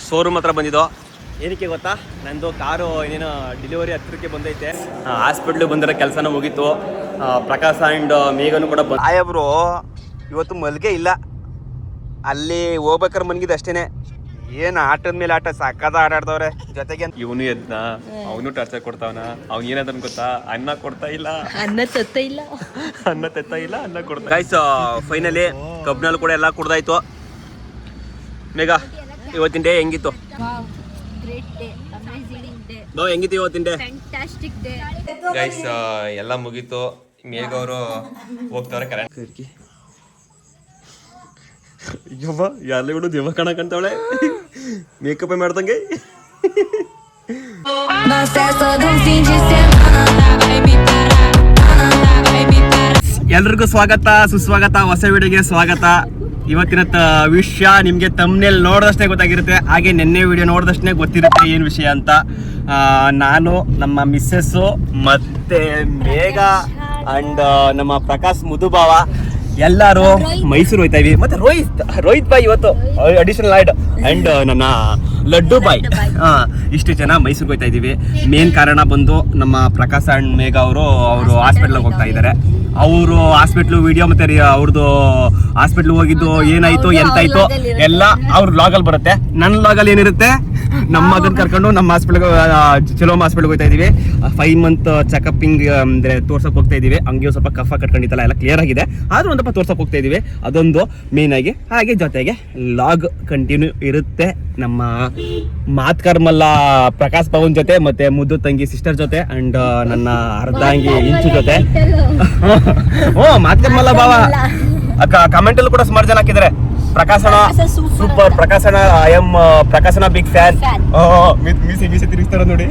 Showroom ಹತ್ರ ಬಂದಿದ್ದು. ಏನಕ್ಕೆ ಗೊತ್ತಾ, ನಂದು ಕಾರು ಏನೇನೋ ಡೆಲಿವರಿ ಹತ್ರಕ್ಕೆ ಬಂದೈತೆ. ಹಾಸ್ಪಿಟ್ಲಿಗೆ ಬಂದಿರೋ ಕೆಲಸನೂ ಮುಗೀತು. ಪ್ರಕಾಶ್ ಆ್ಯಂಡ್ ಮೇಘನು ಕೂಡ ಆಯಬ್ರು ಇವತ್ತು ಮಲ್ಗೆ ಇಲ್ಲ. ಅಲ್ಲಿ ಹೋಗ್ಬೇಕಾದ್ರೆ ಮನ್ಗಿದ್ದು ಅಷ್ಟೇನೆ. ಏನು ಆಟದ ಮೇಲೆ ಆಟ ಸಕ್ಕದ ಆಟಾಡ್ದವ್ರೆ. ಜೊತೆಗೆ ಇವನು ಎದ್ನ, ಅವನು ಟಾರ್ಚರ್ ಕೊಡ್ತಾವನ. ಅವ್ನು ಏನಂತ ಗೊತ್ತಾ, ಅನ್ನ ಕೊಡ್ತಾ ಇಲ್ಲ, ಅನ್ನ ತೆತ್ತ ಇಲ್ಲ, ಅನ್ನ ಕೊಡ್ತಾ. ಗೈಸ್ ಫೈನಲಿ ಕಬ್ನಲ್ಲಿ ಕೂಡ ಎಲ್ಲ ಕುಡ್ದಾಯ್ತು. ಮೇಘ ಇವತ್ತಿನ ಡೇ ಹೆಂಗಿತ್ತು? ಹೆಂಗಿತ್ತು ಇವತ್ತಿನ ಡೇ? ಗೈಸ್ ಎಲ್ಲ ಮುಗೀತು. ಮೇಘ ಅವರು ಹೋಗ್ತವ್ರೆ ಕರೆಂಟ್. ಅಯ್ಯವ್ವ ಯಾರಿಗೂ ದೇವ ಕಾಣಕಂತವಳೆ ಮೇಕಪ್ ಮಾಡ್ದಂಗೆ. ಎಲ್ರಿಗೂ ಸ್ವಾಗತ, ಸುಸ್ವಾಗತ, ಹೊಸ ವಿಡಿಯೋಗೆ ಸ್ವಾಗತ. ಇವತ್ತಿನ ವಿಷಯ ನಿಮಗೆ ತಮ್ನೇಲ್ ನೋಡಿದಷ್ಟೇ ಗೊತ್ತಾಗಿರುತ್ತೆ, ಹಾಗೆ ನೆನ್ನೆ ವಿಡಿಯೋ ನೋಡಿದಷ್ಟೇ ಗೊತ್ತಿರುತ್ತೆ ಏನು ವಿಷಯ ಅಂತ. ನಾನು, ನಮ್ಮ ಮಿಸ್ಸಸ್ಸು, ಮತ್ತೆ ಮೇಘ ಅಂಡ್ ನಮ್ಮ ಪ್ರಕಾಶ್ ಮುದುಭಾವ ಎಲ್ಲರೂ ಮೈಸೂರು ಹೋಯ್ತಾ ಇದೀವಿ. ಮತ್ತೆ ರೋಹಿತ್ ಬಾಯ್ ಇವತ್ತು ಅಡಿಷನಲ್ ಆಯ್ಡ್ ಅಂಡ್ ನನ್ನ ಲಡ್ಡು ಬಾಯ್. ಇಷ್ಟು ಜನ ಮೈಸೂರಿಗೆ ಹೋಗ್ತಾ ಇದೀವಿ. ಮೇನ್ ಕಾರಣ ಬಂದು ನಮ್ಮ ಪ್ರಕಾಶ್ ಅಂಡ್ ಮೇಘ ಅವರು ಹಾಸ್ಪಿಟ್ಲಿಗೆ ಹೋಗ್ತಾ ಇದ್ದಾರೆ. ಅವರು ಹಾಸ್ಪಿಟ್ಲು ವಿಡಿಯೋ ಮತ್ತೆ ಅವ್ರದ್ದು ಹಾಸ್ಪಿಟ್ಲ್ ಹೋಗಿದ್ದು ಏನಾಯ್ತು ಎಂತಾಯ್ತು ಎಲ್ಲ ಅವ್ರ ಲಾಗಲ್ಲಿ ಬರುತ್ತೆ. ನನ್ನ ಲಾಗಲ್ಲಿ ಏನಿರುತ್ತೆ, ನಮ್ಮ ಮಗನ್ ಕರ್ಕೊಂಡು ನಮ್ಮ ಹಾಸ್ಪಿಟ್ಲ್ಗೆ ಚಲೋಮ್ ಹಾಸ್ಪಿಟ್ಲ್ಗೆ ಹೋಗ್ತಾ ಇದೀವಿ. 5 month ಚೆಕಪ್ಪಿಂಗ್ ಅಂದ್ರೆ ತೋರ್ಸಕ್ ಹೋಗ್ತಾ ಇದೀವಿ. ಹಂಗೆ ಸ್ವಲ್ಪ ಕಫ ಕಟ್ಕೊಂಡಿತ್ತಲ್ಲ, ಎಲ್ಲ ಕ್ಲಿಯರ್ ಆಗಿದೆ. ಆದ್ರೂ ಒಂದಪ್ಪ ತೋರ್ಸಕ್ ಹೋಗ್ತಾ ಇದೀವಿ, ಅದೊಂದು ಮೇನ್ ಆಗಿ. ಹಾಗೆ ಜೊತೆಗೆ ಲಾಗ್ ಕಂಟಿನ್ಯೂ ಇರುತ್ತೆ. ನಮ್ಮ ಮಾತ್ಕರ್ಮಲ್ಲ ಪ್ರಕಾಶ್ ಪವನ್ ಜೊತೆ, ಮತ್ತೆ ಮುದ್ದು ತಂಗಿ ಸಿಸ್ಟರ್ ಜೊತೆ, ಅಂಡ್ ನನ್ನ ಅರ್ಧಾಂಗಿ ಇಂಚು ಜೊತೆ. ಮಾತ್ಕರ್ಮಲ್ಲ ಬಾವ ಕಮೆಂಟ್ ಅಲ್ಲೂ ಕೂಡ ಸುಮಾರು ಜನ ಹಾಕಿದ್ದಾರೆ, ಪ್ರಕಾಶನ ಸೂಪರ್, ಪ್ರಕಾಶನ ಐ ಎಮ್ ಪ್ರಕಾಶನ ಬಿಗ್ ಫ್ಯಾನ್. ಮೀಸಿ ತಿರುಗಿಸ್ತಾರ ನೋಡಿ,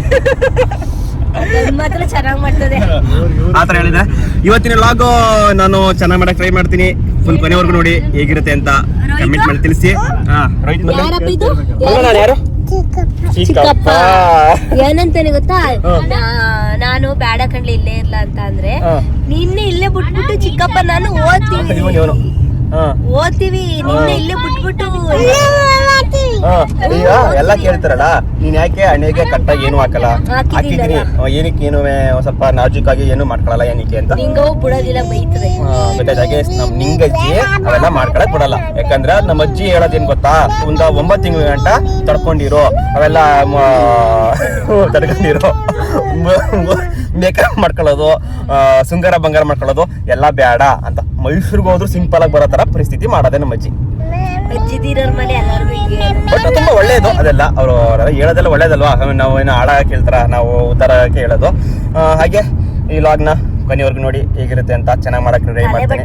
ಆತರ ಹೇಳಿದ್ರೆ. ಇವತ್ತಿನ ಲಾಗು ನಾನು ಚೆನ್ನಾಗಿ ಮಾಡಕ್ ಟ್ರೈ ಮಾಡ್ತೀನಿ. ಫುಲ್ ಕೊನೆವರೆಗೂ ನೋಡಿ ಹೇಗಿರುತ್ತೆ ಅಂತ ಕಮೆಂಟ್ ಮಾಡಿ ತಿಳಿಸಿ. ಯಾರು ಚಿಕ್ಕಪ್ಪ ಏನಂತಾನೆ ಗೊತ್ತಾ, ನಾನು ಬೇಡ ಕಣ್ಲಿ ಇಲ್ಲೇ ಇರ್ಲ ಅಂತ ಅಂದ್ರೆ ನಿನ್ನೆ ಇಲ್ಲೇ ಬಿಟ್ಬಿಟ್ಟು ಚಿಕ್ಕಪ್ಪ ನಾನು ಓದ್ತೀವಿ ನಿನ್ನೆ ಇಲ್ಲೇ ಬಿಟ್ಬಿಟ್ಟು ಈಗ ಎಲ್ಲ ಕೇಳ್ತಾರಲ್ಲ, ನೀನ್ ಯಾಕೆ ಹಣೆಗೆ ಕಟ್ಟಾಗಿ ಏನು ಹಾಕಲ್ಲ? ಹಾಕಿದೀನಿ, ಏನಕ್ಕೆ ಏನು ಸ್ವಲ್ಪ ನಾಜೂಕಾಗಿ ಏನು ಮಾಡ್ಕೊಳಲ್ಲ ಏನಕ್ಕೆ ಅಂತ. ಬಿಡೋದಿಲ್ಲ, ಬೈತದೆ. ಹಾಗೆ ನಮ್ ನಿಂಗಜ್ಜಿ ಅವೆಲ್ಲ ಮಾಡ್ಕೊಳಕ್ ಬಿಡಲ್ಲ. ಯಾಕಂದ್ರೆ ನಮ್ಮ ಅಜ್ಜಿ ಹೇಳೋದೇನ್ ಗೊತ್ತಾ, ಒಂದ 9 ತಿಂಗಳ ಗಂಟ ತಡ್ಕೊಂಡಿರೋ, ಅವೆಲ್ಲ ತಡ್ಕೊಂಡಿರೋ, ಮೇಕಪ್ ಮಾಡ್ಕೊಳ್ಳೋದು, ಶೃಂಗಾರ ಬಂಗಾರ ಮಾಡ್ಕೊಳ್ಳೋದು ಎಲ್ಲ ಬೇಡ ಅಂತ. ಮೈಸೂರಿಗೆ ಹೋದ್ರು ಸಿಂಪಲ್ ಆಗಿ ಬರೋ ತರ ಪರಿಸ್ಥಿತಿ ಮಾಡೋದೇ ನಮ್ಮ ಅಜ್ಜಿ. ಬಟ್ ತುಂಬಾ ಒಳ್ಳೇದು ಅದೆಲ್ಲ, ಅವರು ಹೇಳೋದೆಲ್ಲ ಒಳ್ಳೇದಲ್ವಾ. ನಾವು ಏನೋ ಹಾಳ ಕೇಳ್ತಾರ, ನಾವು ಉತ್ತರಕ್ಕೆ ಹೇಳೋದು. ಹಾಗೆ ಈ ಲಾಗ್ನ ಕೊನೆವರೆಗೂ ನೋಡಿ ಹೇಗಿರುತ್ತೆ ಅಂತ. ಚೆನ್ನಾಗಿ ಮಾಡಕ್ ಟ್ರೈ ಮಾಡ್ತೀನಿ.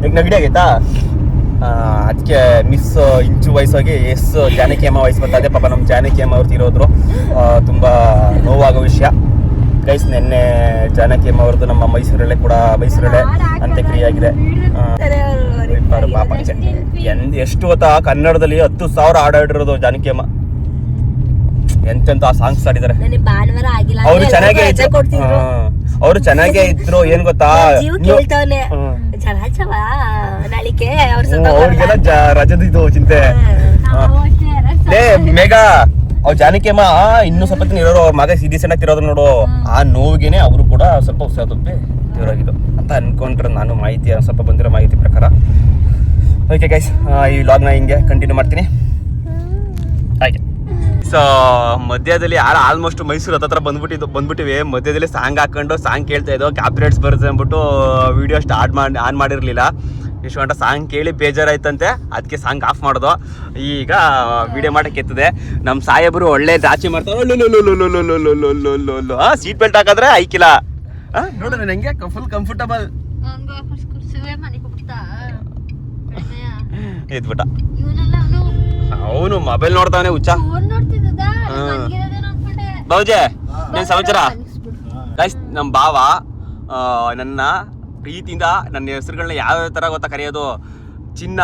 ಈಗ ನೆಗಡಿ ಆಗೈತಾ, ಅದಕ್ಕೆ ಮಿಸ್ ಇಂಚು ವಯಸ್ಸೋಗಿ ಜಾನಕಿ ಅಮ್ಮ ವಯಸ್ಸು ಬರ್ತದೆ. ಪಾಪ ನಮ್ಮ ಜಾನಕಿ ಅಮ್ಮ ಅವ್ರು ತೀರೋದ್ರು, ತುಂಬಾ ನೋವಾಗೋ ವಿಷಯ ಗೈಸ್. ನಿನ್ನೆ ಜಾನಕಿ ಅಮ್ಮ ಅವ್ರದ್ದು ನಮ್ಮ ಮೈಸೂರಲ್ಲೇ ಅಂತ್ಯಕ್ರಿಯೆ ಆಗಿದೆ. ಪಾಪ ಎಷ್ಟು ಗೊತ್ತಾ, ಕನ್ನಡದಲ್ಲಿ 10,000 ಹಾಡಿರೋದು ಜಾನಕಿ ಅಮ್ಮ. ಎಂತೆಂತ ಸಾಂಗ್ಸ್ ಆಡಿದ್ದಾರೆ. ಅವ್ರು ಚೆನ್ನಾಗೇ ಇದ್ರು. ಏನ್ ಗೊತ್ತಾ, ಅವ್ರಿಗೆಲ್ಲ ರಜದ ಇದು ಚಿಂತೆ. ಮೇಘ ಅವ್ರು ಜಾನಕಿ ಅಮ್ಮ ಇನ್ನೂ ಸ್ವಲ್ಪ ದಿನ ಇರೋರು, ಅವ್ರ ಮಗ ಸಣ್ಣ ತಿರೋದು ನೋಡು. ಆ ನೋವಿಗೆನೆ ಅವರು ಕೂಡ ಸ್ವಲ್ಪ ಉತ್ಸಾಹ ತುಂಬಿ ತೀರೋಗಿದ್ದು ಅಂತ ಅನ್ಕೊಂಡ್ರೆ ನಾನು ಸ್ವಲ್ಪ ಬಂದಿರೋ ಮಾಹಿತಿ ಪ್ರಕಾರ. ಓಕೆ ಗೈಸ್, ಈ ವ್ಲಾಗ್ನ ಹಿಂಗೆ ಕಂಟಿನ್ಯೂ ಮಾಡ್ತೀನಿ. ಹಾಗೆ ಸೊ ಮಧ್ಯದಲ್ಲಿ ಆಲ್ಮೋಸ್ಟ್ ಮೈಸೂರು ಹತ್ರ ಬಂದ್ಬಿಟ್ಟಿವಿ. ಮಧ್ಯದಲ್ಲಿ ಸಾಂಗ್ ಹಾಕೊಂಡು ಸಾಂಗ್ ಕೇಳ್ತಾ ಇದ್ದೋ, ಕಾಪಿರೈಟ್ಸ್ ಬರುತ್ತೆ ಅಂದ್ಬಿಟ್ಟು ವಿಡಿಯೋ ಆನ್ ಮಾಡಿರಲಿಲ್ಲ. ಇಷ್ಟು ಗಂಟೆ ಸಾಂಗ್ ಕೇಳಿ ಬೇಜಾರಾಯ್ತಂತೆ, ಅದಕ್ಕೆ ಸಾಂಗ್ ಆಫ್ ಮಾಡೋದು. ಈಗ ವಿಡಿಯೋ ಮಾಡಕ್ಕೆ ಎತ್ತದೆ. ನಮ್ಮ ಸಾಹೇಬರು ಒಳ್ಳೆ ದಾಚಿ ಮಾಡ್ತಾರೆ. ಸೀಟ್ ಬೆಲ್ಟ್ ಹಾಕಿದ್ರೆ ಐಕಿಲ್ಲ ನೋಡ್ರಿ, ನಂಗೆ ಫುಲ್ ಕಂಫರ್ಟಬಲ್ ಎದ್ಬಿಟ್ಟ. ಅವನು ಮೊಬೈಲ್ ನೋಡ್ತಾವನೆ ಹುಚ್ಚ. ಬಾವುಜೆ ಏನ್ ಸಮಾಚಾರ? ನಮ್ಮ ಭಾವ ನನ್ನ ಪ್ರೀತಿಯಿಂದ ನನ್ನ ಹೆಸರುಗಳನ್ನ ಯಾವ ತರ ಗೊತ್ತಾ ಕರೆಯೋದು, ಚಿನ್ನ,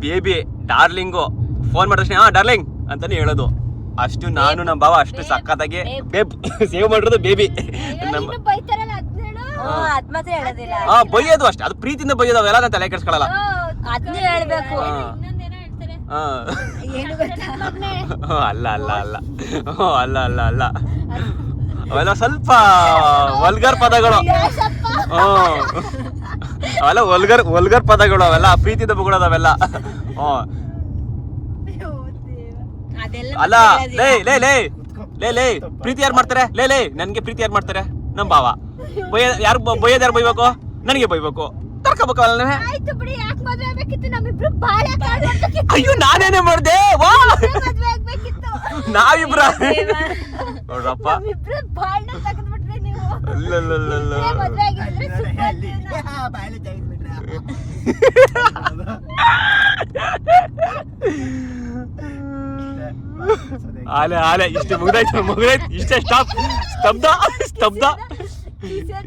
ಬೇಬಿ, ಡಾರ್ಲಿಂಗು. ಫೋನ್ ಮಾಡಿದ ಡಾರ್ಲಿಂಗ್ ಅಂತಾನೆ ಹೇಳೋದು. ಅಷ್ಟು ನಾನು ನಮ್ಮ ಭಾವ ಅಷ್ಟು ಸಕ್ಕತ್ತಾಗಿ ಸೇವ್ ಮಾಡಿರೋದು ಬೇಬಿ. ಬೈಯೋದು ಅಷ್ಟೇ, ಅದು ಪ್ರೀತಿಯಿಂದ ಬೈಯೋದು, ಅವೆಲ್ಲ ನಾನು ತಲೆ ಕೆಡ್ಸ್ಕೊಳ್ಳಲ್ಲ. ಅದನ್ನೇ ಹೇಳ್ಬೇಕು. ಏನು ಗೊತ್ತಾ? ಅಲ್ಲ ಅವೆಲ್ಲ ಸ್ವಲ್ಪ ವಲ್ಗರ್ ಪದಗಳು. ಅವೆಲ್ಲ ವಲ್ಗರ್ ಪದಗಳು, ಅವೆಲ್ಲ ಪ್ರೀತಿದ ಬುಗಳದ ಅವೆಲ್ಲ. ಅಲ್ಲ ಲೇ ಪ್ರೀತಿ ಯಾರು ಮಾಡ್ತಾರೆ? ಲೇ ನನ್ಗೆ ಪ್ರೀತಿ ಯಾರು ಮಾಡ್ತಾರೆ? ನಮ್ ಭಾವ. ಯಾರು ಬೈಯೋದು? ಯಾರು ಬೈಬೇಕು? ನನಗೆ ಬೈಬೇಕು. ತರ್ಕೋಬೇಕಲ್ಲ. ಅಯ್ಯೋ ನಾನೇನೇ ಮಾಡ್ದೆ? ನಾವಿಬ್ರ ನೋಡ್ರಪ್ಪ. ಆಲೆ ಇಷ್ಟು ಮುಗ್ದಾಯ್ತು ಇಷ್ಟೇ. ಸ್ತಬ್ಧ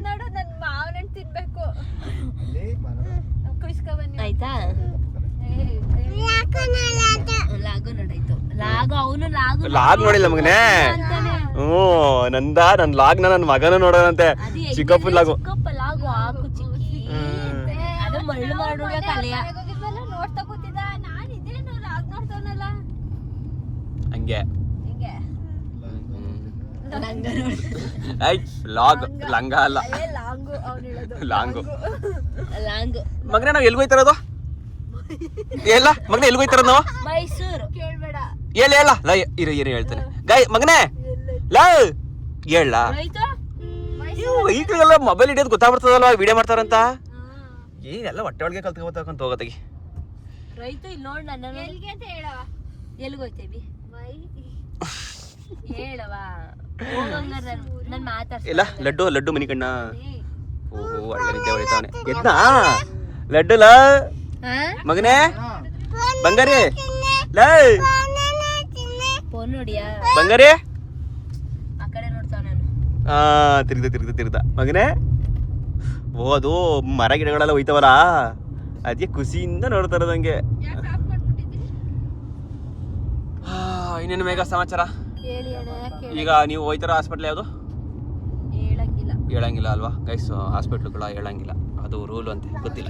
ನೋಡು, ನನ್ ಮಾವನ ತಿನ್ಬೇಕು ಆಯ್ತಾ? ಲಾಗ್ ನೋಡಿಲ್ಲ ಮಗನೇ? ನನ್ ಲಾಗ್ ನನ್ ಮಗನ ನೋಡೋಣಂತೆ. ಚಿಕ್ಕಪ್ಪ ಲಾಗು ಹಾಕು ಚಿಕ್ಕಿ. ಅದು ಮಳ್ಳು ಮಾಡುವ ಕಲೆಯ ನೋಡ್ತಾ ಕೂತಿದ್ದ. ನಾನು ಇದೇನು ಲಾಗ್ ನೋಡ್ತಾವನಲ್ಲ ಹಂಗೆ. ಲಾಗ್ ಲಂಗ ಅಲ್ಲ, ಲಾಂಗು. ಮಗನೇ ನಾವ್ ಎಲ್ಗೋಯ್ತಾರದು? ಎಲ್ಲ ಮಗನೇ ಎಲ್ಗೋಯ್ತಾರ ನಾವು? ಮೈಸೂರು. ಕೇಳ್ಬೇಡ. ಹೇಳ ಇರು ಹೇಳ್ತಾನೆ. ಮಗನೇ ಹೇಳ. ಈಗಲೆಲ್ಲ ಮೊಬೈಲ್ ಹಿಡಿಯೋದು ಗೊತ್ತಾಗ್ಬಿಡ್ತದಲ್ವಾ, ವಿಡಿಯೋ ಮಾಡ್ತಾರಂತ. ಏನೆಲ್ಲ ಹೊಟ್ಟೆ ಒಳಗೆ ಕಲ್ತ್ಕೊಬೇಕಂತ ಹೋಗತ್ತಾಗಿ. ರೈತ ಇಲ್ಲಿ ನೋಡ್ ನನ್ನ ಎಲ್ಗೋಯ್ತೇವಿ ಹೇಳವ. ಇಲ್ಲ ಲಡ್ಡು ಮನಿ ಕಣ್ಣ. ಓಹೋ ಒಳ್ಳೆ ನಿದ್ದೆ ಹೊಡಿತಾವನೆ. ಎದ್ನಾ ಲಡ್ಡು? ಮಗನೇ ಬಂಗಾರಿ ಬಂಗಾರಿ ಆ ಕಡೆ ನೋಡ್ತಾವ. ತಿರ್ದ ಮಗನೇ. ಓ ಅದು ಮರ ಗಿಡಗಳೆಲ್ಲ ಹೋಯ್ತವಲ್ಲ, ಅದಕ್ಕೆ ಖುಷಿಯಿಂದ ನೋಡ್ತಾರ ನಂಗೆ. ಇನ್ನೇನು ಮೇಘ ಸಮಾಚಾರ? ಈಗ ನೀವು ಹೋಯ್ತಾರ ಹಾಸ್ಪಿಟ್ಲ್? ಯಾವುದು ಹೇಳಂಗಿಲ್ಲ ಅಲ್ವಾ ಗೈಸ್? ಹಾಸ್ಪಿಟ್ಲ್ಗಳ ಹೇಳಂಗಿಲ್ಲ, ಅದು ರೂಲ್ ಅಂತೆ, ಗೊತ್ತಿಲ್ಲ.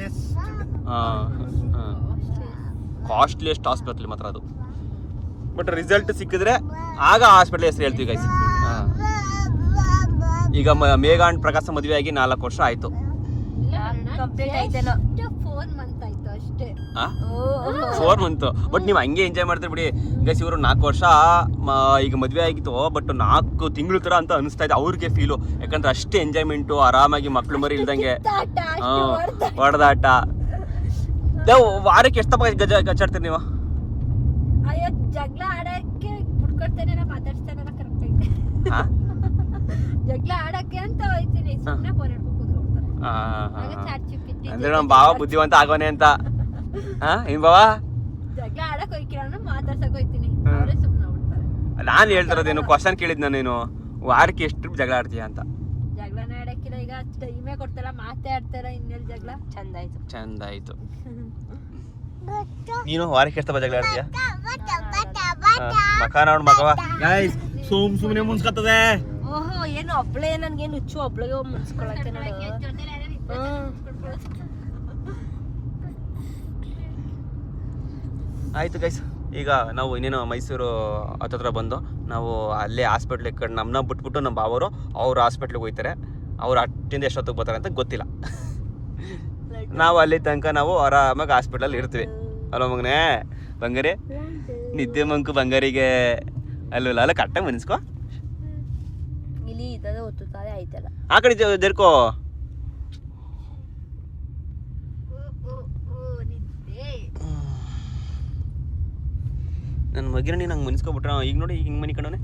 ಕಾಸ್ಟ್ಲಿಯೆಸ್ಟ್ ಹಾಸ್ಪಿಟ್ಲ್ ಮಾತ್ರ ಅದು. ಬಟ್ ರಿಸಲ್ಟ್ ಸಿಕ್ಕಿದ್ರೆ ಆಗ ಹಾಸ್ಪಿಟ್ಲ್ ಹೆಸರು ಹೇಳ್ತೀವಿ ಗೈಸ್. ಈಗ ಮೇಘ ಅಂಡ್ ಪ್ರಕಾಶ ಮದುವೆ ಆಗಿ 4 ವರ್ಷ ಆಯ್ತು. 4 ಮಂತ್. ಬಟ್ ನೀವು ಹಂಗೆ ಎಂಜಾಯ್ ಮಾಡ್ತೀರಿ ಬಿಡಿ ಗೈಸ್. ಇವರು 4 ವರ್ಷ ಈಗ ಮದುವೆ ಆಗಿತ್ತು, ಬಟ್ 4 ತಿಂಗಳು ತರ ಅಂತ ಅನಿಸ್ತಾ ಇದೆ ಅವ್ರಿಗೆ ಫೀಲು. ಯಾಕಂದ್ರೆ ಅಷ್ಟೇ ಎಂಜಾಯ್ಮೆಂಟು, ಆರಾಮಾಗಿ ಮಕ್ಳು ಮರಿ ಇಲ್ದಂಗೆ ಹೊಡೆದಾಟ. ವಾರಕ್ಕೆ ಎಷ್ಟು ತಪ್ಪ ಗಚ್ಚಾಡ್ತೀರಿ ನೀವು? ಜಗಳ ಆಡಕ್ಕೆ ಬಿಟ್ಕೊಡ್ತೇನೆ, ಮಾತಾಡ್ತೇನೆ ಕರೆಕ್ಟ್ ಆಗಿ. ಜಗಳ ಆಡಕ್ಕೆ ಅಂತ ಹೋಯ್ತೀನಿ, ಸುಮ್ಮನೆ ಫೋನ್ ಹಿಡ್ಕೊಂಡು ಅಂದ್ರೆ ನಮ್ಮ ಭಾವ ಬುದ್ಧಿವಂತ ಆಗೋನೆ ಅಂತ. ಏನ್ ಭಾವ? ಜಗಳ ಆಡಕ್ ಹೋಯ್ಕಿರ ಮಾತಾಡ್ಸಕ್ ಹೋಯ್ತೀನಿ, ಅವರೇ ಸುಮ್ಮನೆ ಆಗ್ಬಿಡ್ತಾರೆ. ನಾನು ಹೇಳ್ತಿರೋದೇನು ಕ್ವಶನ್ ಕೇಳಿದ್ ನೀನು ವಾರಕ್ಕೆ ಎಷ್ಟು ಜಗಳ ಆಡ್ತೀಯ ಅಂತ. ಜಗಳನೇ ಆಡಕ್ಕಿಲ್ಲ, ಈಗ ಟೈಮೇ ಕೊಡ್ತಾರ, ಮಾತಾಡ್ತಾರ, ಇನ್ನೆಲ್ ಜಗಳ. ಚಂದ ಆಯ್ತು. ನೀನು ವಾರಕ್ಕೆ ಎಷ್ಟು ಜಗಳ ಆಡ್ತೀಯ? ಮಕ ನೋಡ್ ಮಕವ ಸುಮ್ನೆ ಮುನ್ಸ್ಕತ್ತದೆ. ಓಹೋ ಏನು ಒಬ್ಳೆ, ನನ್ಗೇನು ಹುಚ್ಚು ಒಬ್ಳಿಗೆ ಮುನ್ಸ್ಕೊಳಕ್ಕೆ. ಆಯ್ತು ಗೈಸ್, ಈಗ ನಾವು ಇನ್ನೇನು ಮೈಸೂರು ಹತ್ತತ್ರ ಬಂದು ನಾವು ಅಲ್ಲೇ ಹಾಸ್ಪಿಟ್ಲಿಗೆ ಕಡೆ ನಮ್ಮನ್ನ ಬಿಟ್ಬಿಟ್ಟು ನಮ್ಮ ಬಾವರು ಅವ್ರು ಹಾಸ್ಪಿಟ್ಲಿಗೆ ಹೋಗ್ತಾರೆ. ಅವ್ರು ಅಟ್ಟಿಂದ ಎಷ್ಟೊತ್ತಿಗೆ ಬರ್ತಾರೆ ಅಂತ ಗೊತ್ತಿಲ್ಲ. ನಾವು ಅಲ್ಲಿ ತನಕ ನಾವು ಆರಾಮಾಗಿ ಹಾಸ್ಪಿಟ್ಲಲ್ಲಿ ಇರ್ತೀವಿ ಅಲ್ವ ಮಗನೇ? ಬಂಗಾರಿ ನಿದ್ದೆ ಮಂಕು ಬಂಗಾರಿಗೆ ಅಲ್ವಲ್ಲ, ಅಲ್ಲ ಕರೆಕ್ಟಾಗಿ ಮನಿಸ್ಕೊ. ಇಲ್ಲಿ ಇದ್ದದ ಒತ್ತುತ್ತದೆ ಆಯ್ತಲ್ಲ, ಆ ಕಡೆ ಜರ್ಕೋ. ನನ್ನ ಮಗಿನ ನೀನು ಹಂಗೆ ಮನಿಸ್ಕೊಬಿಟ್ರ. ಈಗ ನೋಡಿ ಈಗ ಹಿಂಗೆ ಮನಿ ಕಣವನೆ,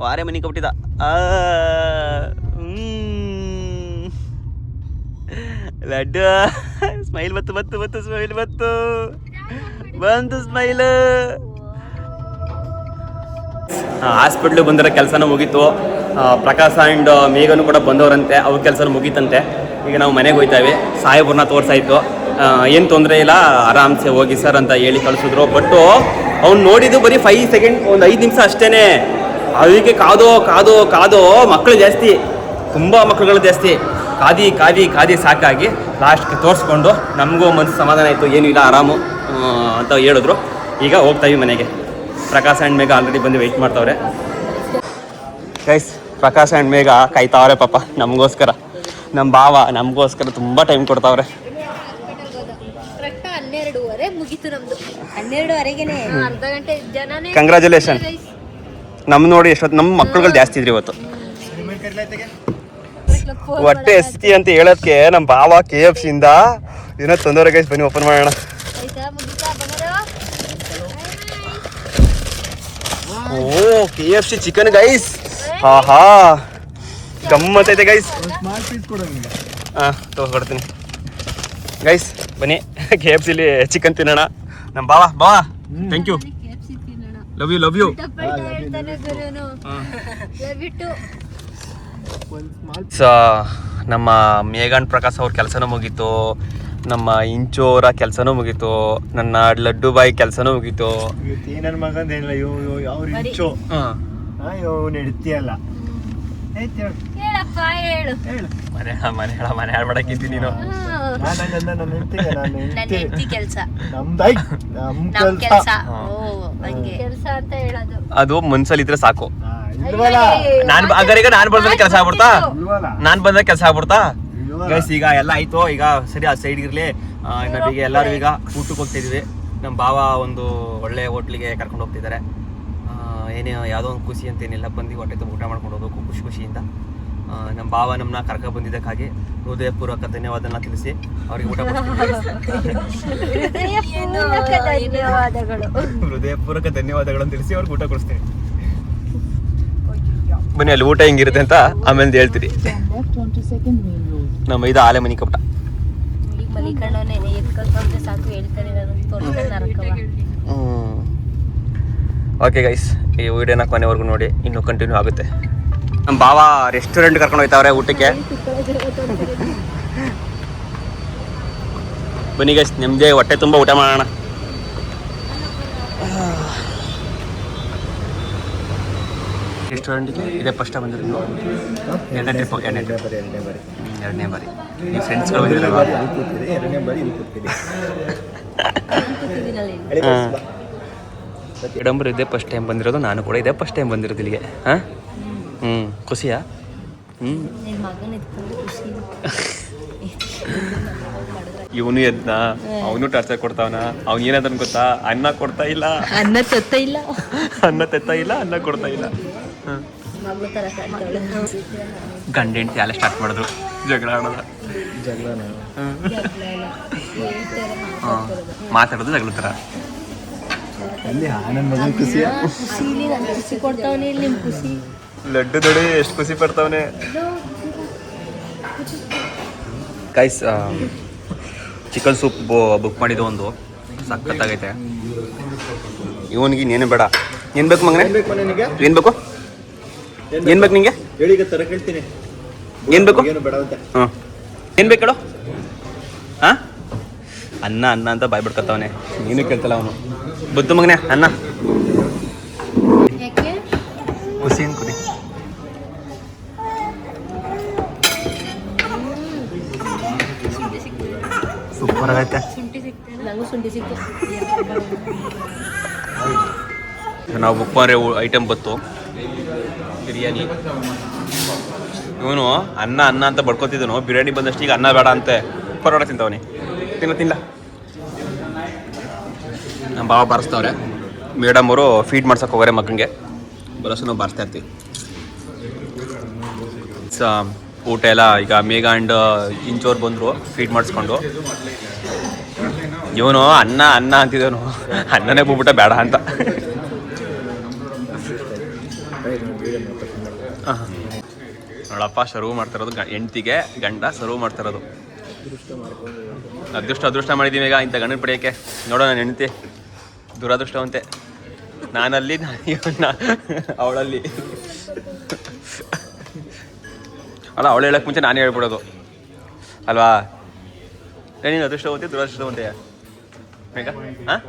ವಾರೇ ಮನಿ ಕೊಬಿಟ್ಟಿದ್ದ. ಲಡ್ಡು ಸ್ಮೈಲ್ ಬತ್ತು ಸ್ಮೈಲ್ ಬಂತು ಸ್ಮೈಲ್. ಹಾಸ್ಪಿಟ್ಲಿಗೆ ಬಂದಿರೋ ಕೆಲಸನೂ ಮುಗೀತು. ಪ್ರಕಾಶ್ ಆ್ಯಂಡ್ ಮೇಘನು ಕೂಡ ಬಂದವರಂತೆ, ಅವ್ರ ಕೆಲಸ ಮುಗೀತಂತೆ. ಈಗ ನಾವು ಮನೆಗೆ ಹೋಗ್ತಾವೆ. ಸಾಹೇಬ್ರನ್ನ ತೋರಿಸಾಯ್ತು, ಏನು ತೊಂದರೆ ಇಲ್ಲ ಆರಾಮ್ಸೆ ಹೋಗಿ ಸರ್ ಅಂತ ಹೇಳಿ ಕಳಿಸಿದ್ರು. ಬಟ್ಟು ಅವ್ನು ನೋಡಿದ್ದು ಬರೀ 5 ಸೆಕೆಂಡ್, ಒಂದು 5 ನಿಮಿಷ ಅಷ್ಟೇ. ಅದಕ್ಕೆ ಕಾದು ಮಕ್ಕಳು ಜಾಸ್ತಿ, ತುಂಬ ಮಕ್ಕಳುಗಳು ಜಾಸ್ತಿ. ಕಾದಿ ಸಾಕಾಗಿ ಲಾಸ್ಟ್ಗೆ ತೋರಿಸ್ಕೊಂಡು ನಮಗೂ ಮನಸ್ಸು ಸಮಾಧಾನ ಆಯಿತು, ಏನೂ ಇಲ್ಲ ಆರಾಮು ಅಂತ ಹೇಳಿದ್ರು. ಈಗ ಹೋಗ್ತಾಯಿವಿ ಮನೆಗೆ. ಪ್ರಕಾಶ್ ಆ್ಯಂಡ್ ಮೇಘ ಆಲ್ರೆಡಿ ಬಂದು ವೆಯ್ಟ್ ಮಾಡ್ತಾವ್ರೆ ಗೈಸ್. ಪ್ರಕಾಶ್ ಆ್ಯಂಡ್ ಮೇಘ ಕಾಯ್ತಾವ್ರೆ ಪಾಪ ನಮಗೋಸ್ಕರ. ನಮ್ಮ ಭಾವ ನಮಗೋಸ್ಕರ ತುಂಬ ಟೈಮ್ ಕೊಡ್ತಾವ್ರೆ. 12:30 ಮುಗೀತು ನಮ್ದು. 12:30ಗೆನೆ ಅರ್ಧ ಗಂಟೆ ಜನನೇ. ಕಂಗ್ರ್ಯಾಚುಲೇಷನ್. ನಮ್ಮ ನೋಡಿ ಎಷ್ಟೊತ್ತು ನಮ್ಮ ಮಕ್ಕಳುಗಳು ಜಾಸ್ತಿ ಇದ್ರಿ ಇವತ್ತು. ಹೊಟ್ಟೆ ಎಸ್ತಿ ಅಂತ ಹೇಳೋದಕ್ಕೆ ನಮ್ಮ ಭಾವ KFC ಇಂದ ಏನೋ ತೊಂದರೆ ಗೈಸ್. ಬನ್ನಿ ಓಪನ್ ಮಾಡೋಣ. ಓ KFC ಚಿಕನ್ ಗೈಸ್, ಹಾ ಗಮ್ಮತ್ತೈತೆ ಗೈಸ್. ಹಾಂ ತಗೊಡ್ತೀನಿ ಗೈಸ್, ಬನ್ನಿ KFCಲಿ ಚಿಕನ್ ತಿನ್ನೋಣ. ನಮ್ಮ ಭಾವ thank you, love you. So ನಮ್ಮ ಮೇಘಾನ್ ಪ್ರಕಾಶ್ ಅವ್ರ ಕೆಲಸನೂ ಮುಗೀತು, ನಮ್ಮ ಇಂಚೋರ ಕೆಲಸನೂ ಮುಗೀತು, ನನ್ನ ಲಡ್ಡು ಬಾಯಿ ಕೆಲಸನೂ ಮುಗೀತು. ನನ್ನ ಮಗಂದೇನಿಲ್ಲ, ಅವ್ರು ಇಂಚೋ ನೆಡ್ತಿಯಲ್ಲ. ಮನೆ ಹಾಳು ಮಾಡಕ್ಕಿಂತೀನಿ ನೀನು. ಅದು ಮನ್ಸಲ್ಲಿ ಇದ್ರೆ ಸಾಕು. ನಾನು ಬಂದ್ರೆ ಕೆಲಸ ಆಗ್ಬಿಡ್ತಾ, ಗೈಸ್. ಈಗ ಎಲ್ಲ ಆಯ್ತು, ಈಗ ಸರಿ ಆ ಸೈಡ್ ಇರ್ಲಿ. ನಾವೀಗ ಎಲ್ಲರೂ ಈಗ ಊಟಕ್ಕೆ ಹೋಗ್ತಿದ್ವಿ. ನಮ್ಮ ಭಾವ ಒಂದು ಒಳ್ಳೆ ಹೋಟ್ಲಿಗೆ ಕರ್ಕೊಂಡು ಹೋಗ್ತಿದ್ದಾರೆ. ಏನೇ ಯಾವುದೋ ಒಂದು ಖುಷಿ ಅಂತೇನಿಲ್ಲ, ಬಂದು ಹೊಟ್ಟೆ ತುಂಬ ಊಟ ಮಾಡ್ಕೊಂಡು ಹೋಗೋದು ಖುಷಿಯಿಂದ. ನಮ್ಮ ಭಾವ ನಮ್ಮನ್ನ ಕರ್ಕೊಂಡು ಬಂದಿದ್ದಕ್ಕಾಗಿ ಹೃದಯಪೂರ್ವಕ ಧನ್ಯವಾದನ ತಿಳಿಸಿ ಅವ್ರಿಗೆ ಊಟ ಹೃದಯಪೂರ್ವಕ ಧನ್ಯವಾದಗಳನ್ನು ತಿಳಿಸಿ ಅವ್ರಿಗೆ ಊಟ ಕೊಡಿಸ್ತೀನಿ. ಬನ್ನಿ ಅಲ್ಲಿ ಊಟ ಹೆಂಗಿರುತ್ತೆ ಅಂತ ಆಮೇಲೆ ಹೇಳ್ತೀರಿ. ನಮ್ಮ ಇದು ಆಲೆ ಮನಿ ಕಪಟ. ಓಕೆ ಗೈಸ್, ಈ ವಿಡಿಯೋನ ಕೊನೆವರೆಗೂ ನೋಡಿ, ಇನ್ನೂ ಕಂಟಿನ್ಯೂ ಆಗುತ್ತೆ. ನಮ್ಮ ಭಾವ ರೆಸ್ಟೋರೆಂಟ್ ಕರ್ಕೊಂಡು ಹೋಗ್ತಾವ್ರೆ ಊಟಕ್ಕೆ. ಬನ್ನಿ ಗೈಸ್, ನಿಮ್ಮದೇ ಹೊಟ್ಟೆ ತುಂಬ ಊಟ ಮಾಡೋಣ. ರೆಸ್ಟೋರೆಂಟಿಗೆ ಇದೇ ಫಸ್ಟ್ ಬಂದಿರೋದು. ಎರಡನೇ ಬಾರಿ. ನೀವು ಫ್ರೆಂಡ್ಸ್ಗಳು ಬಂದಿರಲ್ವಾ? ಇಡಂಬರು ಇದೇ ಫಸ್ಟ್ ಟೈಮ್ ಬಂದಿರೋದು, ನಾನು ಕೂಡ ಇದೇ ಫಸ್ಟ್ ಟೈಮ್ ಬಂದಿರೋದು ಇಲ್ಲಿಗೆ. ಹಾಂ ಖುಷಿಯಾ? ಇವನು ಎದ್ನ, ಅವನು ಟಾರ್ಚರ್ ಕೊಡ್ತಾವನ. ಅವ್ನು ಏನಾದನ್ ಗೊತ್ತಾ, ಅನ್ನ ಕೊಡ್ತಾ ಇಲ್ಲ, ಅನ್ನ ತೆತ್ತ ಇಲ್ಲ, ಅನ್ನ ಕೊಡ್ತಾ ಇಲ್ಲ. ಗಂಡ ಹೆಂಡತಿ ಅಲ್ಲೇ ಸ್ಟಾರ್ಟ್ ಮಾಡಿದ್ರು ಜಗಳ ಆಡೋದ. ಮಾತಾಡೋದು ಜಗಳ ಥರ. ಲಡ್ಡು ದೊಡ್ಡ ಎಷ್ಟು ಖುಷಿ ಪಡ್ತಾವನೆ ಗೈಸ್. ಚಿಕನ್ ಸೂಪ್ ಬುಕ್ ಮಾಡಿದ್ದು ಒಂದು ಸಖತ್ತಾಗೈತೆ. ಇವನಿಗೆ ಇನ್ನೇನು ಬೇಡ. ಏನು ಬೇಕು ಮಗನೇ? ಏನು ಬೇಕು ನಿಂಗೆ? ಏನು ಬೇಕು? ಹಾಂ ಏನು ಬೇಕು ಹೇಳು? ಹಾಂ ಅನ್ನ ಅಂತ ಬಾಯ್ ಬಿಡ್ಕತ್ತವನೆ. ನೀನು ಕೇಳ್ತಲ್ಲ ಅವನು. ಬುದ್ದು ಮಗನೇ ಅನ್ನ ಖುಷಿ ಕುಡಿ. ಸೂಪರ್ ಆಗೈತೆ. ನಾವು ಬುಕ್ ಮಾಡೋ ಐಟಮ್ ಬತ್ತು ಬಿರಿಯಾನಿ. ಇವನು ಅನ್ನ ಅಂತ ಬಡ್ಕೊತಿದ್ದನು. ಬಿರಿಯಾನಿ ಬಂದಷ್ಟು ಈಗ ಅನ್ನ ಬೇಡ ಅಂತೆ ಪರೋಟ ತಿಂತವನಿ. ತಿನ್ನ ನಮ್ಮ ಭಾವ ಬಾರಿಸ್ತವ್ರೆ. ಮೇಡಮ್ ಅವರು ಫೀಡ್ ಮಾಡ್ಸಕ್ಕೆ ಹೋಗೋರೆ ಮಕ್ಕಳಿಗೆ. ಬರೋಸು ನಾವು ಬಾರಿಸ್ತಾ ಇರ್ತೀವಿ. ಊಟ ಎಲ್ಲ ಈಗ ಮೇಘ ಆ್ಯಂಡ್ ಇಂಚೋರು ಬಂದರು ಫೀಡ್ ಮಾಡಿಸ್ಕೊಂಡು. ಇವನು ಅನ್ನ ಅಂತಿದ್ದವನು ಅನ್ನನೇ ಬಿಟ್ಬಿಟ್ಟ ಬೇಡ ಅಂತ. ನೋಡಪ್ಪ ಸರ್ವ್ ಮಾಡ್ತಿರೋದು ಹೆಂಡ್ತಿಗೆ ಗಂಡ ಸರ್ವ್ ಮಾಡ್ತಿರೋದು. ಅದೃಷ್ಟ ಮಾಡಿದ್ದೀವಿ ಈಗ ಇಂಥ ಗಂಡನ ಪಡೆಯೋಕ್ಕೆ. ನೋಡೋ ನಾನು ಹೆಂಡ್ತಿ ದುರಾದೃಷ್ಟವಂತೆ. ನಾನಲ್ಲಿ ಅವಳಲ್ಲಿ ಅಲ್ಲ, ಅವಳು ಹೇಳಕ್ಕೆ ಮುಂಚೆ ನಾನೇ ಹೇಳ್ಬಿಡೋದು ಅಲ್ವಾ? ನೀನು ಅದೃಷ್ಟವಂತೆ ದುರಾದೃಷ್ಟವಂತೆ ಮೇಘ? ಹಾಂ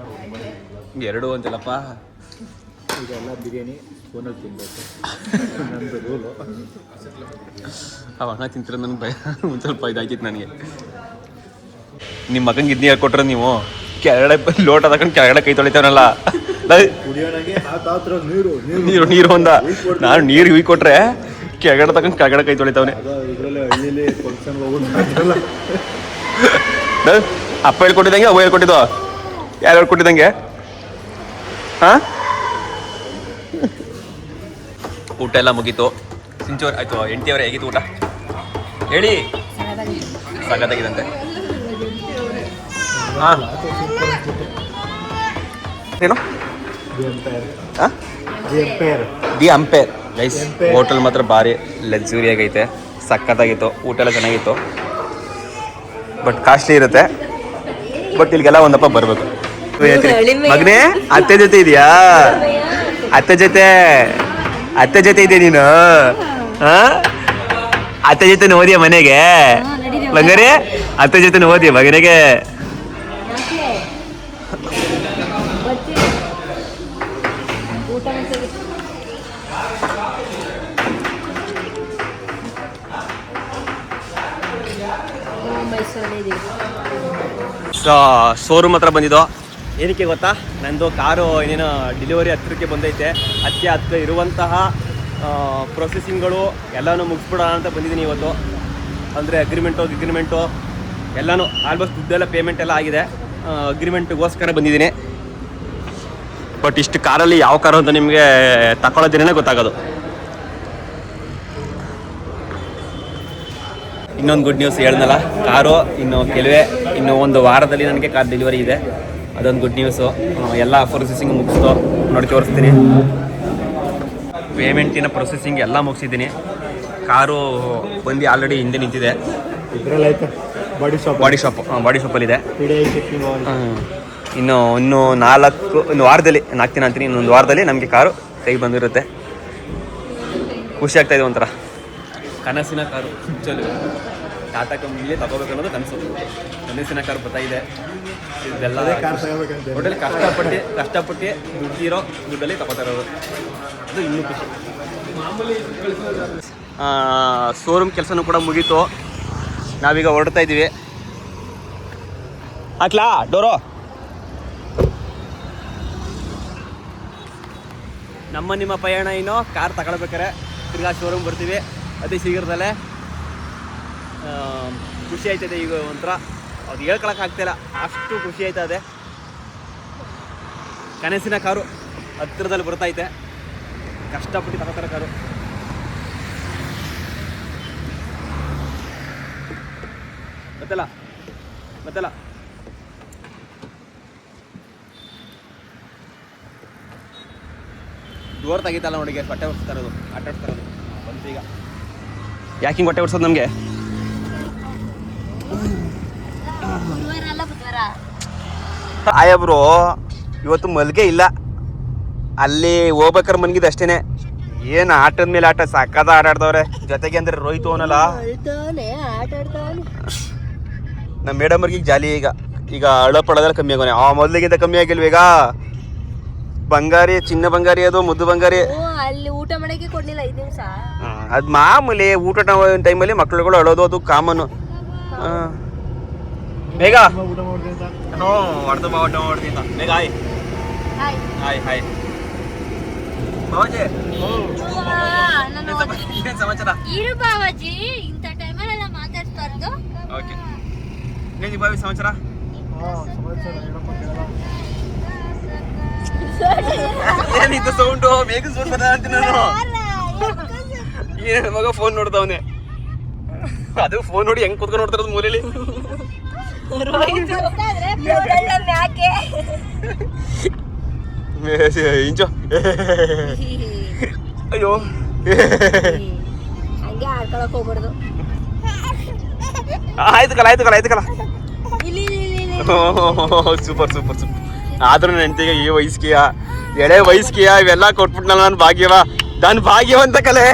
ಎರಡೂ ಅಂತಲ್ಲಪ್ಪ. ಇದೆಲ್ಲ ಬಿರಿಯಾನಿ ಫೋನಲ್ಲಿ ತಿನ್ಬೇಕು ನಮ್ಮದು ರೂಲು. ಅವ ಅಣ್ಣ ತಿಂತಿರೋ ನನಗೆ ಭಯ ಒಂದು ಸ್ವಲ್ಪ ಇದಾಗಿತ್ತು ನನಗೆ. ನಿಮ್ಮ ಮಗಂಗೆ ಇದನ್ನ ಹೇಳ್ಕೊಟ್ರೆ ನೀವು ಕೆಳಗಡೆ ಲೋಟ ತಗೊಂಡು ಕೆಳಗಡೆ ಕೈ ತೊಳಿತಾವನಲ್ಲ ಕುಡಿಯೋಣಗೆ ಹಾತ್ರ ನೀರು ನೀರು ನೀರು ಒಂದ ನಾನು ನೀರು ಹುಯ್ ಕೊಟ್ರೆ ಕೆಳಗಡೆ ತಗೊಂಡು ಕೆಳಗಡೆ ಕೈ ತೊಳಿತಾವನೆ. ಇದರಲ್ಲಿ ಹಳ್ಳಿಲಿ ಫಂಕ್ಷನ್ ಹೋಗೋದು ಅಪ್ಪ ಹೇಳ್ಕೊಟ್ಟಿದ್ದಂಗೆ ಅವ್ವ ಹೇಳ್ಕೊಟ್ಟಿದ್ದು ಯಾರು ಹೇಳ್ಕೊಟ್ಟಿದ್ದಂಗೆ? ಹಾಂ ಊಟ ಎಲ್ಲ ಮುಗೀತು. ಸಿಂಚೋರ್ ಆಯ್ತು. ಎಂಟಿಯವರೇ ಹೇಗಿತ್ತು ಊಟ ಹೇಳಿ? ಸಗತ್ತಾಗಿದಂತೆ. ಹಾಂ ಏನು ದಿ ಅಂಪೇರ್ ಗೈಸ್. ಹೋಟೆಲ್ ಮಾತ್ರ ಭಾರಿ ಲಕ್ಸುರಿ ಆಗೈತೆ, ಸಖತ್ತಾಗಿತ್ತು. ಊಟ ಎಲ್ಲ ಚೆನ್ನಾಗಿತ್ತು, ಬಟ್ ಕಾಸ್ಟ್ಲಿ ಇರುತ್ತೆ. ಬಟ್ ಇಲ್ಲಿಗೆಲ್ಲ ಒಂದಪ್ಪ ಬರಬೇಕು. ಮಗನೇ ಅತ್ತೆ ಜೊತೆ ಇದೆಯಾ? ಅತ್ತೆ ಜೊತೆ ಇದೆಯಾ ನೀನು? ಅತ್ತೆ ಜೊತೆ ಓದಿಯ ಮನೆಗೆ ಬಂಗಾರಿ? ಅತ್ತೆ ಜೊತೆ ಓದಿಯ ಮಗನಿಗೆ? ಶೋರೂಮ್ ಹತ್ರ ಬಂದಿದ್ದು ಏನಕ್ಕೆ ಗೊತ್ತಾ? ನಂದು ಕಾರು ಏನೇನು ಡೆಲಿವರಿ ಹತ್ತಿರಕ್ಕೆ ಬಂದೈತೆ. ಅದಕ್ಕೆ ಅದಕ್ಕೆ ಇರುವಂತಹ ಪ್ರೊಸೆಸಿಂಗ್ಗಳು ಎಲ್ಲನೂ ಮುಗಿಸ್ಬಿಡೋಣ ಅಂತ ಬಂದಿದ್ದೀನಿ ಇವತ್ತು. ಅಂದರೆ ಅಗ್ರಿಮೆಂಟು ಎಲ್ಲನೂ ಆಲ್ಮೋಸ್ಟ್ ದುಡ್ಡೆಲ್ಲ ಪೇಮೆಂಟ್ ಎಲ್ಲ ಆಗಿದೆ. ಅಗ್ರಿಮೆಂಟ್ಗೋಸ್ಕರ ಬಂದಿದ್ದೀನಿ. ಬಟ್ ಇಷ್ಟು ಕಾರಲ್ಲಿ ಯಾವ ಕಾರು ಅಂತ ನಿಮಗೆ ತಗೊಳ್ಳೋ ದಿನನೇ ಗೊತ್ತಾಗೋದು. ಇನ್ನೊಂದು ಗುಡ್ ನ್ಯೂಸ್ ಹೇಳ್ದಲ್ಲ, ಕಾರು ಇನ್ನು ಒಂದು ವಾರದಲ್ಲಿ ನನಗೆ ಕಾರ್ ಡೆಲಿವರಿ ಇದೆ. ಅದೊಂದು ಗುಡ್ ನ್ಯೂಸು. ಎಲ್ಲ ಪ್ರೊಸೆಸಿಂಗ್ ಮುಗಿಸ್ತು, ನೋಡಿ ತೋರಿಸ್ತೀನಿ. ಪೇಮೆಂಟಿನ ಪ್ರೊಸೆಸಿಂಗ್ ಎಲ್ಲ ಮುಗಿಸಿದ್ದೀನಿ. ಕಾರು ಬಂದು ಆಲ್ರೆಡಿ ಹಿಂದೆ ನಿಂತಿದೆ. ಬಾಡಿ ಶಾಪಲ್ಲಿದೆ. ಇನ್ನು ವಾರದಲ್ಲಿ ಅಂತೀನಿ. ಇನ್ನೊಂದು ವಾರದಲ್ಲಿ ನಮಗೆ ಕಾರು ಕೈ ಬಂದಿರುತ್ತೆ. ಖುಷಿ ಆಗ್ತಾಯಿದೆ, ಒಂಥರ ಕನಸಿನ ಕಾರು. ಟಾಟಾ ಕಂಪ್ನಿಲಿ ತಗೋಬೇಕನ್ನೋದು ಕನಸಿನ ಕಾರು ಬರ್ತಾಯಿದೆ. ಇದೆಲ್ಲ ಒಟ್ಟಲ್ಲಿ ಕಷ್ಟಪಟ್ಟು ದುಡ್ಡಿರೋ ದುಡ್ಡಲ್ಲಿ ತಗೋತಾ ಇರೋದು. ಅದು ಇನ್ನೂ ಖುಷಿ. ಶೋರೂಮ್ ಕೆಲಸನೂ ಕೂಡ ಮುಗೀತು. ನಾವೀಗ ಹೊರಡ್ತಾ ಇದ್ದೀವಿ. ಹಾಕ್ಲಾ ಡೋರು? ನಿಮ್ಮ ಪಯಣ ಏನೋ ಕಾರ್ ತಗೊಳ್ಬೇಕಾರೆ ತಿರ್ಗಾ ಶೋರೂಮ್ ಬರ್ತೀವಿ ಅತಿ ಶೀಘ್ರದಲ್ಲೇ. ಖುಷಿ ಆಯ್ತದೆ. ಈಗ ಒಂಥರ ಅದು ಹೇಳ್ಕೊಳಕ್ಕಾಗ್ತಾಯಿಲ್ಲ, ಅಷ್ಟು ಖುಷಿ ಆಯ್ತದೆ. ಕನಸಿನ ಕಾರು ಹತ್ತಿರದಲ್ಲಿ ಬರ್ತೈತೆ. ಕಷ್ಟಪಟ್ಟು ತಗೋತಾರೆ ಕಾರು. ಗೊತ್ತಲ್ಲ ಡೋರ್ ತೆಗಿತಲ್ಲ ನೋಡಿಗೆ ಹೊಟ್ಟೆ ಹೊಡ್ಸ್ತಾ ಇರೋದು, ಆಟ ಆಡ್ತಾ ಇರೋದು ಬಂತು ಈಗ. ಯಾಕೆ ಹಿಂಗೆ ಹೊಟ್ಟೆ ಹೊಡ್ಸೋದು ನಮಗೆ? ಆಯಬ್ರು ಇವತ್ತು ಮಲ್ಗೆ ಇಲ್ಲ. ಅಲ್ಲಿ ಹೋಗ್ಬೇಕಾರೆ ಮನ್ಗಿದ್ದು ಅಷ್ಟೇನೆ. ಏನು ಆಟದ ಮೇಲೆ ಆಟ ಸಾಕಾದ ಆಟ ಆಡ್ದವ್ರೆ. ಜೊತೆಗೆ ಅಂದ್ರೆ ರೋಹಿತ್ ಅವನಲ್ಲ, ನಮ್ಮ ಮೇಡಮ್ ಅವ್ರಿಗೆ ಜಾಲಿ. ಈಗ ಅಳ ಪಡೋದೆಲ್ಲ ಕಮ್ಮಿ ಆಗೋನೆ. ಮೊದಲಿಗಿಂತ ಕಮ್ಮಿ ಆಗಿಲ್ವ ಈಗ? ಬಂಗಾರಿ, ಚಿನ್ನ ಬಂಗಾರಿ, ಅದು ಮುದ್ದು ಬಂಗಾರಿ. ಅಲ್ಲಿ ಊಟ ಮಾಡಕ್ಕೆ ಕೊಡ್ಲಿಲ್ಲ 5 ನಿಮಿಷ. ಅದು ಮಾಮೂಲಿ. ಊಟ ಟೈಮಲ್ಲಿ ಮಕ್ಳುಗಳು ಅಳೋದು, ಅದು ಕಾಮನ್. ಬೇಗ ಊಟ ಮಾಡ್ತೀನಿ. ಬೇಗ ಹಾಯ್ ಸಮಾಚಾರ ಇರು ಬಾವಾಜಿ, ಇಂಥ ಟೈಮಲ್ಲೆಲ್ಲ ಮಾತಾಡ್ಬಾರ್ದು. ಓಕೆ, ನೀನು ಬಾವಿ ಸಮಾಚಾರ? ಏನಿತ್ತು ಸೌಂಡು? ಬೇಗ ಸೌಂಡ್ ಬರ ಅಂತ ನಾನು. ಏನ್ ಮಗ ಫೋನ್ ನೋಡ್ತಾವನೆ. ಅದು ಫೋನ್ ನೋಡಿ ಹೆಂಗ್ ಕುತ್ಕೊಂಡು ನೋಡ್ತಾರದು ಮೂಲೆಯಲ್ಲಿ. ಇಂಚೋ ಅಯ್ಯೋ ಹಂಗೆ ಆಡ್ಕೊಳಕ್ ಹೋಗ್ಬಾರ್ದು. ಆಯ್ತು ಕಲ ಸೂಪರ್. ಆದ್ರೂ ನೆಂಟಿಗೆ ಈ ವಯಸ್ಸಿಗೆ, ಎಳೆ ವಯಸ್ಸಿಗೆ ಇವೆಲ್ಲ ಕೊಟ್ಬಿಟ್ನಲ್ಲ ನಾನು ಭಾಗ್ಯವ. ನಾನು ಭಾಗ್ಯವಂತ ಕಲೆ.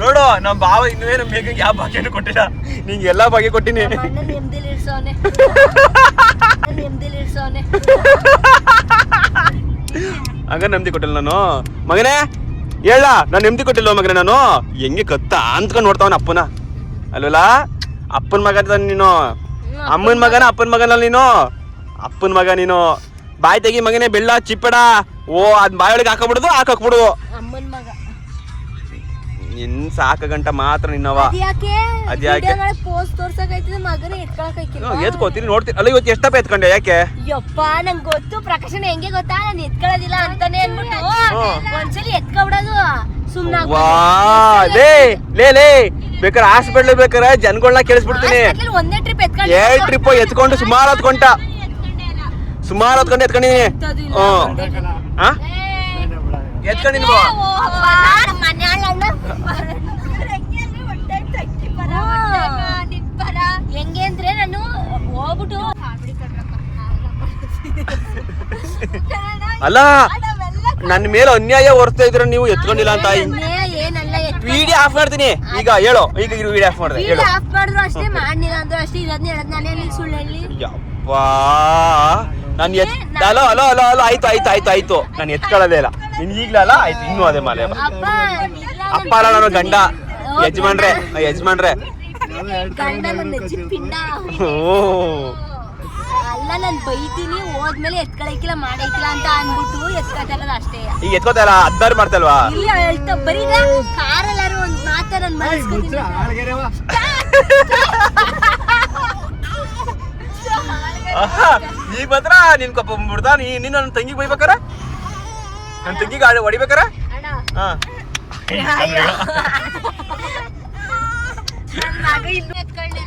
ನೋಡು ನಮ್ಮ ಬಾವ ಇನ್ನೂ ನಮ್ಮ ಬೇಗ ಯಾವ ಭಾಗ್ಯನೂ ಕೊಟ್ಟಿಲ್ಲ, ನಿಂಗೆ ಎಲ್ಲಾ ಭಾಗ್ಯ ಕೊಟ್ಟಿನಿ. ನೆಮ್ಮದಿಲಿ ಇಡ್ಸೋನೆ ನೆಮ್ಮದಿಲಿ ಇಡ್ಸೋನೆ. ಹಂಗ ನೆಮ್ಮದಿ ಕೊಟ್ಟಿಲ್ಲ ನಾನು ಮಗನೇ, ಹೇಳ ನಾನು ನೆಮ್ಮದಿ ಕೊಟ್ಟಿಲ್ವ ಮಗನೇ? ನಾನು ಹೆಂಗೆ ಕತ್ತ ಅಂತ್ಕೊಂಡು ನೋಡ್ತಾವನ ಅಪ್ಪನ ಅಲ್ವಲ್ಲ. ಅಪ್ಪನ ಮಗ ನೀನು, ಅಮ್ಮನ ಮಗನ ಅಪ್ಪನ ಮಗನಲ್ಲ ನೀನು, ಅಪ್ಪನ ಮಗ ನೀನು. ಬಾಯಿ ತೆಗಿ ಮಗನೇ, ಬೆಳ್ಳ ಚಿಪ್ಪಡ. ಓ ಅದ್ ಬಾಯೊಳಗೆ ಹಾಕಬಿಡುದು ಹಾಕಬಿಡುದು. ಅಮ್ಮನ ಮಗ ನಿನ್ ಸಾಕ ಗಂಟ ಮಾತ್ರ ನಿನ್ನವ. ಅದ್ಯಾಕೆ ಪೋಸ್ಟ್ ತೋರ್ಸಕೈತಿದೆ ಮಗನೇ ಎತ್ಕೊಳಕೈತಿಲ್ಲ. ಎತ್ಕೋತೀನಿ ನೋಡ್ತೀನಿ. ಅಲ್ಲ ಇವತ್ತು ಎಷ್ಟಪ್ಪ ಎತ್ಕೊಂಡೆ? ಯಾಕೆ? ಯಪ್ಪ ನಂಗೆ ಗೊತ್ತು ಪ್ರಕಾಶನ ಹೆಂಗೆ ಗೊತ್ತಾ, ನಾನು ಎತ್ಕೊಳ್ಳೋದಿಲ್ಲ ಅಂತಾನೆ ಅನ್ಬಿಟ್ಟು ಒಂದ್ಸಲಿ ಎತ್ಕೊಬಿಡೋದು ಸುಮ್ನೆ. ಲೇ ಲೇ ಲೇ ಬೇಕಾರೆ ಹಾಸ್ಪಿಟ್ಲ್ ಬೇಕಾರೆ ಜನಗಳನ್ನ ಕೇಳಿಸ್ಬಿಡ್ತೀನಿ. ಒಂದೇ ಟ್ರಿಪ್ ಎತ್ಕೊಂಡು 2 ಟ್ರಿಪ್ ಎತ್ಕೊಂಡು ಸುಮಾರು 10 ಗಂಟ ಎತ್ಕೊಂಡಿದೀನಿ. ಎತ್ಕೊಂಡಿಲ್ವ? ಹೆಂಗೆ ಅಂದ್ರೆ ನಾನು ಹೋಗ್ಬಿಟ್ಟು ಅಲ್ಲ ನನ್ನ ಮೇಲೆ ಅನ್ಯಾಯ ಹೊರ್ತಾ ಇದ್ರ ನೀವು ಎತ್ಕೊಂಡಿಲ್ಲ ಅಂತ. ಏನಲ್ಲ ವಿಡಿಯೋ ಆಫ್ ಮಾಡ್ತೀನಿ ಈಗ. ಹೇಳು ಈಗ ವಿಡಿಯೋ ಆಫ್ ಮಾಡಿದೆ. ಹೇಳು. ಆಫ್ ಮಾಡಿದ್ರು ಅಷ್ಟೇ, ಮಾಡಿಲ್ಲ ಅಂದ್ರು ಅಷ್ಟೇ. ಇರೋದ್ನ ಹೇಳದ್ ನಾನೇ ಸುಳ್ಳು ಹೇಳಿ. ಯಪ್ಪಾ ನಾನು ಅಲೋ ಅಲೋ ಅಲೋ ಅಲೋ ಆಯ್ತು ಆಯ್ತು ಆಯ್ತು ಆಯ್ತು. ನಾನು ಎತ್ಕೊಳ್ಳೋದೇ ಇಲ್ಲ. ನಿನ್ ಈಗ್ಲಲ್ಲ ಆಯ್ತು. ಇನ್ನೂ ಅದೇ ಮಾಲೆ ಅಪ್ಪ ಅಲ್ಲ ನಾನು ಗಂಡ. ಯಜಮಾನ್ರೆ ಯಜಮಾನ್ರೆ ಗಂಡ ನನ್ನ ನೆಚ್ಚಿನ ಪಿಂಡ. ಅಲ್ಲ ನಾನು ಬೈತೀನಿ, ಹೋದ್ಮೇಲೆ ಎತ್ಕೊಳಕಿಲ್ಲ ಮಾಡೈಕಿಲ್ಲ ಅಂತ ಅನ್ಬಿಟ್ಟು ಎತ್ಕೊತಾ ಇರೋದು ಅಷ್ಟೇ. ಈಗ ಎತ್ಕೋತಾ ಇಲ್ಲ, ಅದ್ದಾರು ಮಾಡ್ತಲ್ವಾ? ಇಲ್ಲ ಹೇಳ್ತಾ ಬರೀ ಕಾರಲ್ಲಾರು ಒಂದ್ ಮಾತ ನನ್ ಮನಸ್ಕೊತೀನಿ. ಈಗ ಮಾತ್ರ ನಿನ್ ಕಪ್ಪ ಬಿಡ್ದ. ನೀನು ನನ್ನ ತಂಗಿಗೆ ಬೈಬೇಕಾರ, ನನ್ನ ತಂಗಿಗೆ ಹೊಡಿಬೇಕಾರ. ಹಾ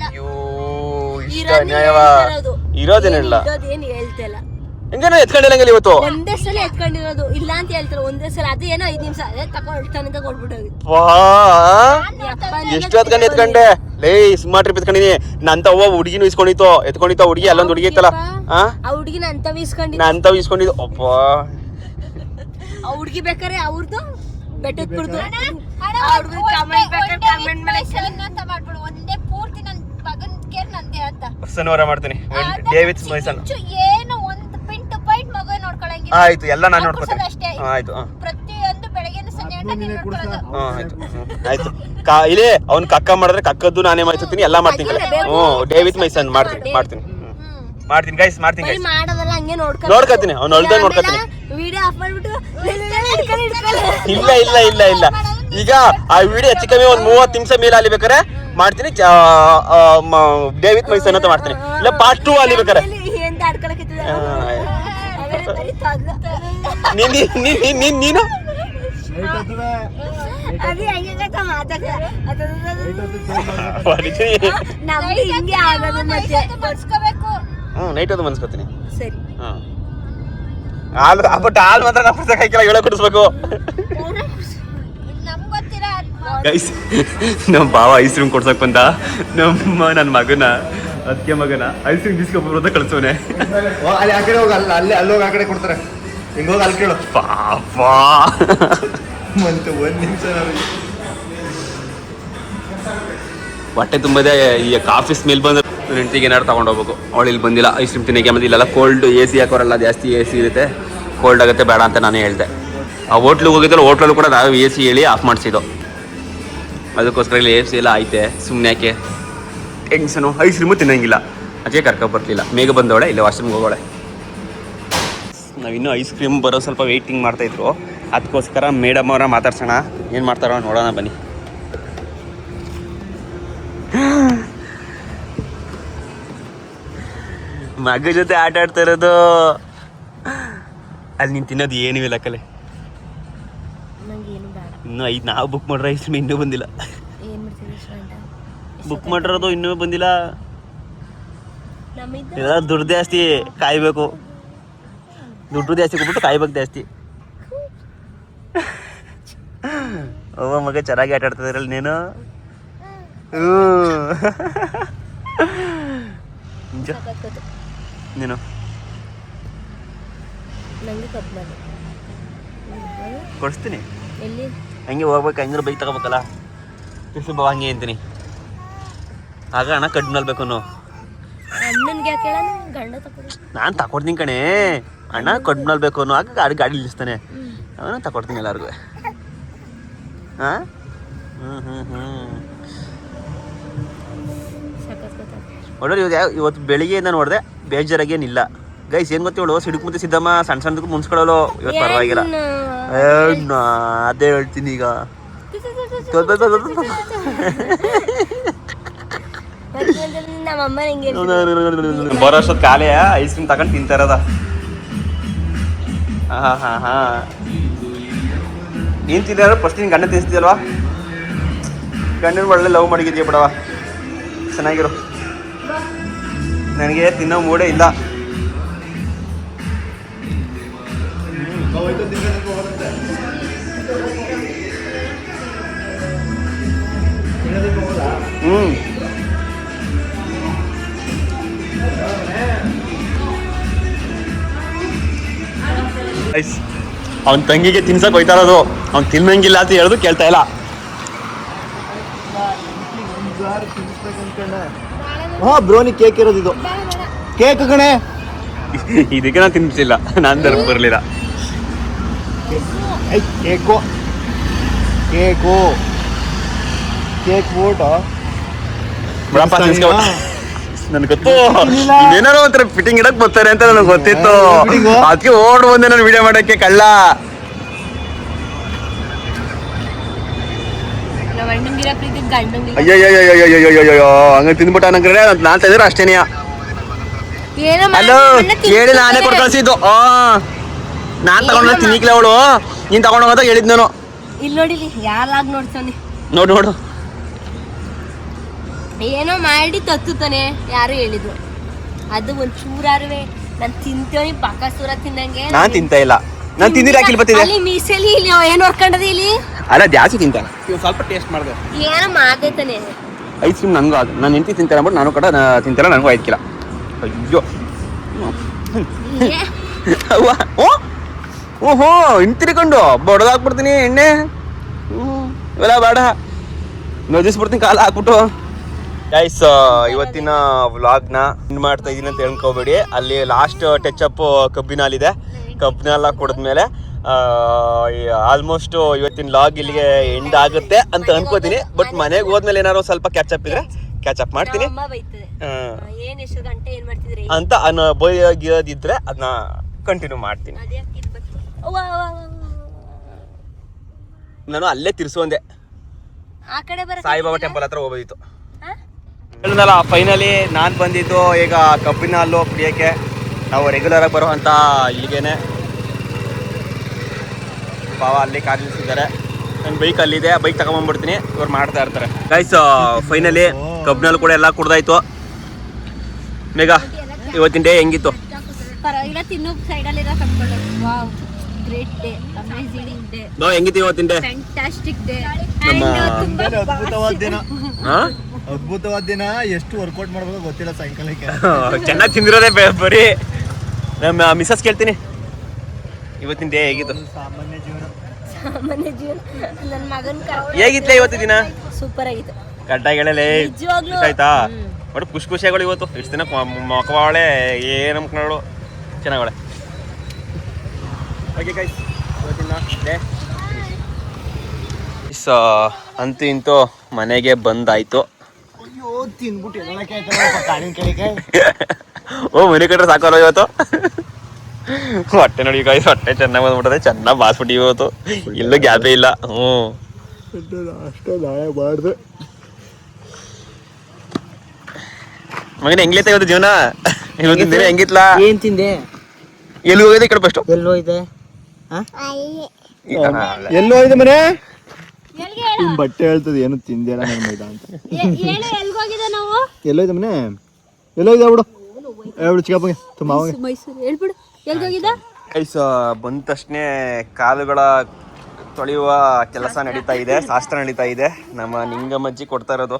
ಅಯ್ಯೋ ಇಷ್ಟ ಅನ್ಯಾಯವ. ಇರೋದೇನಿಲ್ಲ, ಹೇಳ್ತಿಲ್ಲ. ಹೆಂಗೇನೋ ಎತ್ಕೊಂಡಿಲ್ಲ ಇವತ್ತು. ಒಂದೇ ಸಲ ಎತ್ಕೊಂಡಿರೋದು ಇಲ್ಲ ಅಂತ ಹೇಳ್ತಾರೆ. ಒಂದೇ ಸಲ ಅದು ಏನೋ 5 ನಿಮಿಷ ತಗೊಂಡ್ತಾನೆ ಕೊಡ್ಬಿಟ್ಟೋಗಿ. ಎಷ್ಟು ಎತ್ಕೊಂಡು ಎತ್ಕೊಂಡೆ ಲೇ? ಸುಮಾರು ಟ್ರಿಪ್ ಎತ್ಕೊಂಡಿನಿ. ನಂತ ಹುಡುಗಿನೂ ಇಸ್ಕೊಂಡಿತ್ತು, ಎತ್ಕೊಂಡಿತ್ತು ಹುಡುಗಿ. ಅಲ್ಲೊಂದು ಹುಡುಗಿ ಇತ್ತಲ್ಲ, ಆ ಹುಡುಗಿನ ಅಂತ ಇಸ್ಕೊಂಡಿದ್ದು. ಅಪ್ಪ ಆ ಹುಡುಗಿ ಬೇಕಾರೆ ಅವ್ರದ್ದು ಬೆಟ್ಟದ ಕುರ್ದು ಶನಿವಾರ ಮಾಡ್ತೀನಿ. ಡೇವಿಡ್ ಮೈಸನ್ ಆಯ್ತು, ಎಲ್ಲ ನಾನು ನೋಡ್ಕೊತೀನಿ. ಆಯ್ತು ಆಯ್ತು. ಇಲ್ಲಿ ಅವ್ನ್ ಕಕ್ಕ ಮಾಡಿದ್ರೆ ಕಕ್ಕದ್ದು ನಾನೇ ಮಾಡ್ತೀನಿ, ಎಲ್ಲ ಮಾಡ್ತೀನಿ. ಡೇವಿಡ್ ಮೈಸನ್ ಮಾಡ್ತೀನಿ ಗೈಸ್, ಮಾಡ್ತೀನಿ ಗೈಸ್. ನೋಡ್ಕೊತೀನಿ, ಅವ್ನು ಹೊಲ್ದ ನೋಡ್ಕೊತೀನಿ. ಇಲ್ಲ ಇಲ್ಲ ಇಲ್ಲ ಇಲ್ಲ. ಈಗ ಆ ವಿಡಿಯೋ ಹೆಚ್ಚು ಕಮ್ಮಿ ಒಂದ್ 30 ನಿಮಿಷ ಮೇಲೆ ಅಲಿಬೇಕಾರೆ ಮಾಡ್ತೀನಿ. ಡೇವಿಡ್ ಮೈಸನ್ ಅಂತ ಮಾಡ್ತೀನಿ. ಇಲ್ಲ ಪಾರ್ಟ್ 2 ಅಲಿಬೇಕಾರೆ. ನೀನು ನೈಟ್ ಅದು ಮನ್ಸ್ಕೊತೀನಿ. ಬಟ್ ಹಾಲು ಮಾತ್ರ ನಾವು ಕೈಕೆಲ್ಲ ಹೇಳ ಕುಡಿಸ್ಬೇಕು. ಗೈಸ್ ನಮ್ಮ ಬಾವ ಐಸ್ ಕ್ರೀಮ್ ಕೊಡ್ಸಕ್ ಬಂದ. ನನ್ನ ಮಗನ ಅದಕ್ಕೆ ಮಗನ ಐಸ್ ಕ್ರೀಮ್ ಬಿಸ್ಕೊಬ್ಬರು ಕಳ್ಸೋನೆ. ಅಲ್ಲಿ ಆ ಕಡೆ ಹೋಗ, ಅಲ್ಲೋಗಿ ಆ ಕಡೆ ಕೊಡ್ತಾರೆ. ಹಿಂಗೋಗಿ ಅಲ್ಲಿ ಕೇಳು. ಪಾಪಾ ಮತ್ತೆ 1 ನಿಮಿಷ ಹೊಟ್ಟೆ ತುಂಬದೆ ಈ ಕಾಫಿ ಸ್ಮೆಲ್ ಬಂದ್ರೆ ನನ್ನ ಹೆಂಡತಿಗೆ ಏನಾದ್ರು ತಗೊಂಡು ಹೋಗ್ಬೇಕು. ಅವಳು ಇಲ್ಲಿ ಬಂದಿಲ್ಲ ಐಸ್ ಕ್ರೀಮ್ ತಿನ್ನಕ್ಕೆ. ಮತ್ತೆ ಇಲ್ಲೆಲ್ಲ ಕೋಲ್ಡ್ AC ಹಾಕೋರಲ್ಲ, ಜಾಸ್ತಿ AC ಇರುತ್ತೆ, ಕೋಲ್ಡ್ ಆಗುತ್ತೆ ಬೇಡ ಅಂತ ನಾನೇ ಹೇಳ್ದೆ. ಆ ಹೋಟ್ಲಿಗೆ ಹೋಗಿದ್ದಲ್ಲ, ಹೋಟ್ಲಲ್ಲೂ ಕೂಡ ನಾವು AC ಹೇಳಿ ಆಫ್ ಮಾಡಿಸಿದ್ದು. ಅದಕ್ಕೋಸ್ಕರ ಇಲ್ಲಿ AC ಎಲ್ಲ ಐತೆ, ಸುಮ್ಮನೆ ಯಾಕೆ ಟೆನ್ಷನು. ಐಸ್ ಕ್ರೀಮು ತಿನ್ನಂಗಿಲ್ಲ, ಅದಕ್ಕೆ ಕರ್ಕೊಬರ್ಲಿಲ್ಲ. ಬೇಗ ಬಂದವಳೆ, ಇಲ್ಲ ವಾಶ್ರೂಮ್ಗೆ ಹೋಗೋಳೆ. ನಾವಿನ್ನೂ ಐಸ್ ಕ್ರೀಮ್ ಬರೋ ಸ್ವಲ್ಪ ವೆಯ್ಟಿಂಗ್ ಮಾಡ್ತಾಯಿದ್ರು. ಅದಕ್ಕೋಸ್ಕರ ಮೇಡಮ್ ಅವರ ಮಾತಾಡ್ಸೋಣ, ಏನು ಮಾಡ್ತಾರೋ ನೋಡೋಣ ಬನ್ನಿ. ಮಗ ಜೊತೆ ಆಟ ಆಡ್ತಾ ಇರೋದು. ಅಲ್ಲಿ ನೀನು ತಿನ್ನೋದು ಏನೂ ಇಲ್ಲ ಕಲೆ. ಇನ್ನೂ 5 ನಾವು ಬುಕ್ ಮಾಡ್ರೆ ಐಸ್ ಕ್ರೀಮ್ ಇನ್ನೂ ಬಂದಿಲ್ಲ. ಬುಕ್ ಮಾಡಿರೋದು ಇನ್ನೂ ಬಂದಿಲ್ಲ. ಎಲ್ಲ ದುಡ್ಡು ಜಾಸ್ತಿ, ಕಾಯ್ಬೇಕು. ದುಡ್ಡು ಜಾಸ್ತಿ ಕೊಟ್ಬಿಟ್ಟು ಕಾಯ್ಬೇಕು ಜಾಸ್ತಿ. ಅವ್ವ ಮಗ ಚೆನ್ನಾಗಿ ಆಟ ಆಡ್ತಾ ಇದ್ರಲ್ಲ ನೀನು. ನೀನು ಕೊಡಿಸ್ತೀನಿ. ಹಂಗೆ ಹೋಗ್ಬೇಕು, ಹಂಗಾರೆ ಬೈಕ್ ತಗೋಬೇಕಲ್ಲ. ತಿರ್ಸಿ ಬಾ ಹಂಗೆ ಅಂತೀನಿ. ಆಗ ಅಣ್ಣ ಕಡ್ ನಲ್ಬೇಕು ಅನ್ನೋ. ಅಣ್ಣನ್ಗೆ ಯಾಕೆ ಹೇಳ ಗಂಡ ತಕೊಡು. ನಾನು ತಕೊಡ್ತೀನಿ ಕಣೆ. ಅಣ್ಣ ಕಡ್ ನಲ್ಬೇಕು ಅನ್ನೋ ಆಗ ಗಾಡಿ ನಿಲ್ಲಿಸ್ತಾನೆ. ಅವನು ತಕೊಡ್ತೀನಿ ಎಲ್ಲರಿಗೂ. ಹಾಂ ನೋಡ್ರಿ ಇವತ್ತು ಬೆಳಿಗ್ಗೆಯಿಂದ ನೋಡಿದೆ ಬೇಜಾರಾಗೇನಿಲ್ಲ ಗೈಸ್. ಏನು ಗೊತ್ತೇಳು, ಸಿಡುಕ್ ಮತ್ತೆ ಸಿದ್ದಮ್ಮ ಸಣ್ಣ ಸಣ್ಣದಕ್ಕೂ ಮುನ್ಸ್ಕೊಳ್ಳೋ. ಇವತ್ತು ಪರವಾಗಿಲ್ಲ. ಅದೇ ಹೇಳ್ತೀನಿ ಈಗ. ಬರೋ ಅಷ್ಟೊತ್ತು ಕಾಲೇ ಐಸ್ ಕ್ರೀಮ್ ತಗೊಂಡು ತಿಂತಾರದ. ಹಾ ನೀನು ತಿಂದ ಫಸ್ಟ್ ನೀನು ಗಂಡ ತಿನ್ನಿಸ್ತೀಯಲ್ವಾ? ಗಂಡನ ಒಳ್ಳೆ ಲವ್ ಮಾಡಿದ್ಯಾ ಬಿಡವ, ಚೆನ್ನಾಗಿರು. ನನಗೆ ತಿನ್ನೋ ಮೂಡೇ ಇಲ್ಲ. ಅವನ ತಂಗಿಗೆ ತಿನ್ಸಕ್ ಹೋಯ್ತಾ ಇರೋದು. ಅವ್ನು ತಿನ್ನಂಗಿಲ್ಲ ಅಂತ ಹೇಳೋದು ಕೇಳ್ತಾ ಇಲ್ಲ. ಬ್ರೋನಿ ಕೇಕ್ ಇರೋದು ಇದು. ಕೇಕ್ ಕಣೆ. ಇದಕ್ಕೆ ನಾನು ತಿನ್ಸಿಲ್ಲ, ನಾನು ತರಕ್ ಬರಲಿಲ್ಲ. ಕೇಕು ಕೇಕು ಕೇಕ್ ಊಟ ಬಿಡಪ್ಪ. ನನ್ಗೆ ಗೊತ್ತು ಏನಾರು ಒಂಥರ ಫಿಟ್ಟಿಂಗ್ ಇಡಕ್ ಬರ್ತಾರೆ ಅಂತ ನನಗೆ ಗೊತ್ತಿತ್ತು. ಅದಕ್ಕೆ ಓಡ್ ಬಂದೆ ನಾನು ವಿಡಿಯೋ ಮಾಡಕ್ಕೆ. ಕಳ್ಳ ಅಯ್ಯಯ್ಯೋ ಹಂಗ ತಿಂದ್ಬಿಟ್ಟ ನಂಗ್ರೆ. ನಾನ್ ತಂದ್ರೆ ಅಷ್ಟೇನೆಯ. ಹಲೋ ಹೇಳಿ ನಾನೇ ಕೊಟ್ಟು ಕಳ್ಸಿದ್ದು. ನಾನ್ ತಗೊಂಡ ತಿನ್ನಿಕ್ಲ ಅವಳು. ನೀನ್ ತಗೊಂಡೋಗದ ಹೇಳಿದ್ ನಾನು. ಇಲ್ಲಿ ನೋಡಿ ಯಾರಾಗ್ ನೋಡ್ತಾನೆ. ನೋಡು ಏನೋ ಮಾಡಿ ತತ್ತುತ್ತಾನೆ. ಯಾರು ಹೇಳಿದ್ರು ಅದು ಒಂಚೂರಾರುವೆ ನಾನು ತಿಂತೇನಿ ಬಕಾಸೂರ ತಿನ್ನಂಗೆ. ನಾನ್ ತಿಂತಾ ಇಲ್ಲ. ನಾನ್ ತಿಂದಿರ ಹಾಕಿಲ್ ಬತ್ತಿದೆ ಅಲ್ಲಿ ಮೀಸಲಿ ಇಲ್ಲಿ ಏನು ಹೊರ್ಕೊಂಡದ ಇಲ್ಲಿ. ಅಲ್ಲ ಜಾಸ್ತಿ ತಿಂತ ಸ್ವಲ್ಪ ಟೇಸ್ಟ್ ಮಾಡಿದೆ. ಏನೋ ಮಾಡೈತಾನೆ. ಐಸ್ ಕ್ರೀಮ್ ನನಗೂ ಅದು ನಾನು ಹೆಂಡತಿ ತಿಂತಾರೆ ಅಂದ್ಬಿಟ್ಟು ನಾನು ಕೂಡ ತಿಂತಾರ. ನನಗೂ 5 ಕಿಲೋ. ಅಯ್ಯೋ ಓಹೋ ಹಿಂತಿರ್ಕೊಂಡು ಬಡದಾಕ್ಬಿಡ್ತೀನಿ ಎಣ್ಣೆ. ಇವೆಲ್ಲ ಬೇಡ, ನೊದಿಸ್ಬಿಡ್ತೀನಿ ಕಾಲ ಹಾಕ್ಬಿಟ್ಟು. ಗೈಸ್ ಇವತ್ತಿನ ವ್ಲಾಗ್ನ ಎಂಡ್ ಮಾಡ್ತಾ ಇದೀನಿ ಅಂತ ಹೇಳ್ಕೋಬೇಡಿ. ಅಲ್ಲಿ ಲಾಸ್ಟ್ ಟಚ್ ಅಪ್ ಕಬ್ಬಿನಲ್ಲಿದೆ. ಕಬ್ಬಿನೆಲ್ಲ ಕುಡಿದ್ಮೇಲೆ ಆಲ್ಮೋಸ್ಟ್ ಇವತ್ತಿನ ವ್ಲಾಗ್ ಇಲ್ಲಿಗೆ ಎಂಡ್ ಆಗುತ್ತೆ ಅಂತ ಅನ್ಕೋತೀನಿ. ಬಟ್ ಮನೆಗೆ ಹೋದ್ಮೇಲೆ ಏನಾದ್ರು ಸ್ವಲ್ಪ ಕ್ಯಾಚಪ್ ಇದ್ರೆ ಕ್ಯಾಚಪ್ ಮಾಡ್ತೀನಿ ಅಂತ ಬೈಯೋದಿದ್ರೆ ಅದನ್ನ ಕಂಟಿನ್ಯೂ ಮಾಡ್ತೀನಿ. ನಾನು ಅಲ್ಲೇ ತಿರ್ಸೋಂದೆ ಸಾಯಿಬಾಬಾ ಟೆಂಪಲ್ ಹತ್ರ ಹೋಗೋದಿತ್ತು. ಹೇಳಿದ್ನಲ್ಲ ಫೈನಲಿ ನಾನು ಬಂದಿದ್ದು ಈಗ ಕಬ್ಬಿನ ಹಾಲು ಕುಡಿಯೋಕ್ಕೆ. ನಾವು ರೆಗ್ಯುಲರ್ ಆಗಿ ಬರುವಂಥ ಇಲ್ಲಿಗೇನೆ ಪಾವ ಅಲ್ಲಿ ಕಾರ್ ನಿಲ್ಲಿಸಿದ್ದಾರೆ. ನನ್ನ ಬೈಕ್ ಅಲ್ಲಿದೆ, ಬೈಕ್ ತಗೊಂಬಂದ್ಬಿಡ್ತೀನಿ. ಇವ್ರು ಮಾಡ್ತಾ ಇರ್ತಾರೆ. ಗೈಸ್ ಫೈನಲಿ ಕಬ್ಬಿನ ಹಾಲು ಕೂಡ ಎಲ್ಲ ಕುಡ್ದಾಯ್ತು. ಮೇಘ ಇವತ್ತಿನ ಡೇ ಹೆಂಗಿತ್ತು? ಹೆಂಗಿತ್ತು ಇವತ್ತಿನ ಡೇ? ಅದ್ಭುತವಾದ ದಿನ. ಅದ್ಭುತವಾದ ದಿನ. ಎಷ್ಟು ವರ್ಕೌಟ್ ಮಾಡ್ಬೇಕು ಗೊತ್ತಿಲ್ಲ ಸಾಯಂಕಾಲಕ್ಕೆ. ಚೆನ್ನಾಗಿ ತಿಂದಿರೋದೇ ಬರೀ. ನಮ್ಮ ಮಿಸಸ್ ಕೇಳ್ತೀನಿ ಇವತ್ತಿನ ಡೇ ಹೇಗಿತ್ತು? ಸಾಮಾನ್ಯ ಜೀವನ. ನನ್ನ ಮಗನ್ ಹೇಗಿತ್ತು ಇವತ್ತು ದಿನ? ಸೂಪರ್ ಆಗಿತ್ತು. ಗಡ್ಡಗಳೇ ಆಯ್ತಾ? ಬಟ್ ಖುಷಿಯಾಗಳು ಇವತ್ತು. ಇಷ್ಟು ದಿನ ಮಕ್ಕವಾಳೆ ಏನು ಮಕ್ಕಳು ಚೆನ್ನಾಗಳೆ. ಓಕೆ ಗೈಸ್ ಇವತ್ತಿನ ಡೇ ಅಂತೂ ಇಂತೂ ಮನೆಗೆ ಬಂದಾಯ್ತು. ಓ ಮನೆ ಕಟ್ರೆ ಸಾಕೋಲ್ಲ ಇವತ್ತು. ಹೊಟ್ಟೆ ನೋಡಿ ಗಾಯ್ಸ್, ಹೊಟ್ಟೆ ಚೆನ್ನಾಗಿ ಬಂದ್ಬಿಟ್ಟದೆ. ಚೆನ್ನಾಗಿ ಬಾಸ್ಬಿಟ್ಟು ಇವತ್ತು ಇಲ್ಲೂ ಗ್ಯಾಪೇ ಇಲ್ಲ. ಮಗನ ಹೆಂಗ್ಲೈತೆ ಇವತ್ತು ಜೀವನ? ಇವತ್ತಿನ ದಿನ ಹೆಂಗಿತ್ಲ? ಏನ್ ತಿಂದೆ? ಎಲ್ಲಿ ಹೋಗಿದೆ? ಈ ಕಡೆ ಫಸ್ಟ್ ಎಲ್ಲಿ ಹೋಯ್ದೆ? ಎಲ್ಲೋ ಹೋಯ್ದೆ ಮನೆ? ಬಟ್ಟೆ ಹೇಳ್ತದೆ ಏನು ತಿಂದೇನ ನನ್ನ ಮೈದ ಅಂತ. ಎಲ್ಲೋಯ್ದೆ ಮನೆ? ಎಲ್ಲೋಯ್ದೆ ಬಿಡು. ಹೇಳ್ಬಿಡು ಚಿಕ್ಕಪ್ಪಗೆ ತುಂಬ ಮೈಸೂರು ಹೇಳ್ಬಿಡು. ಎಲ್ಗೋಗಿದ್ದ? ಗೈಸ್ ಬಂದ ತಕ್ಷಣ ಕಾಲುಗಳ ತೊಳೆಯುವ ಕೆಲಸ ನಡೀತಾ ಇದೆ, ಶಾಸ್ತ್ರ ನಡೀತಾ ಇದೆ. ನಮ್ಮ ನಿಂಗಮ್ಮಜ್ಜಿ ಕೊಡ್ತಾ ಇರೋದು.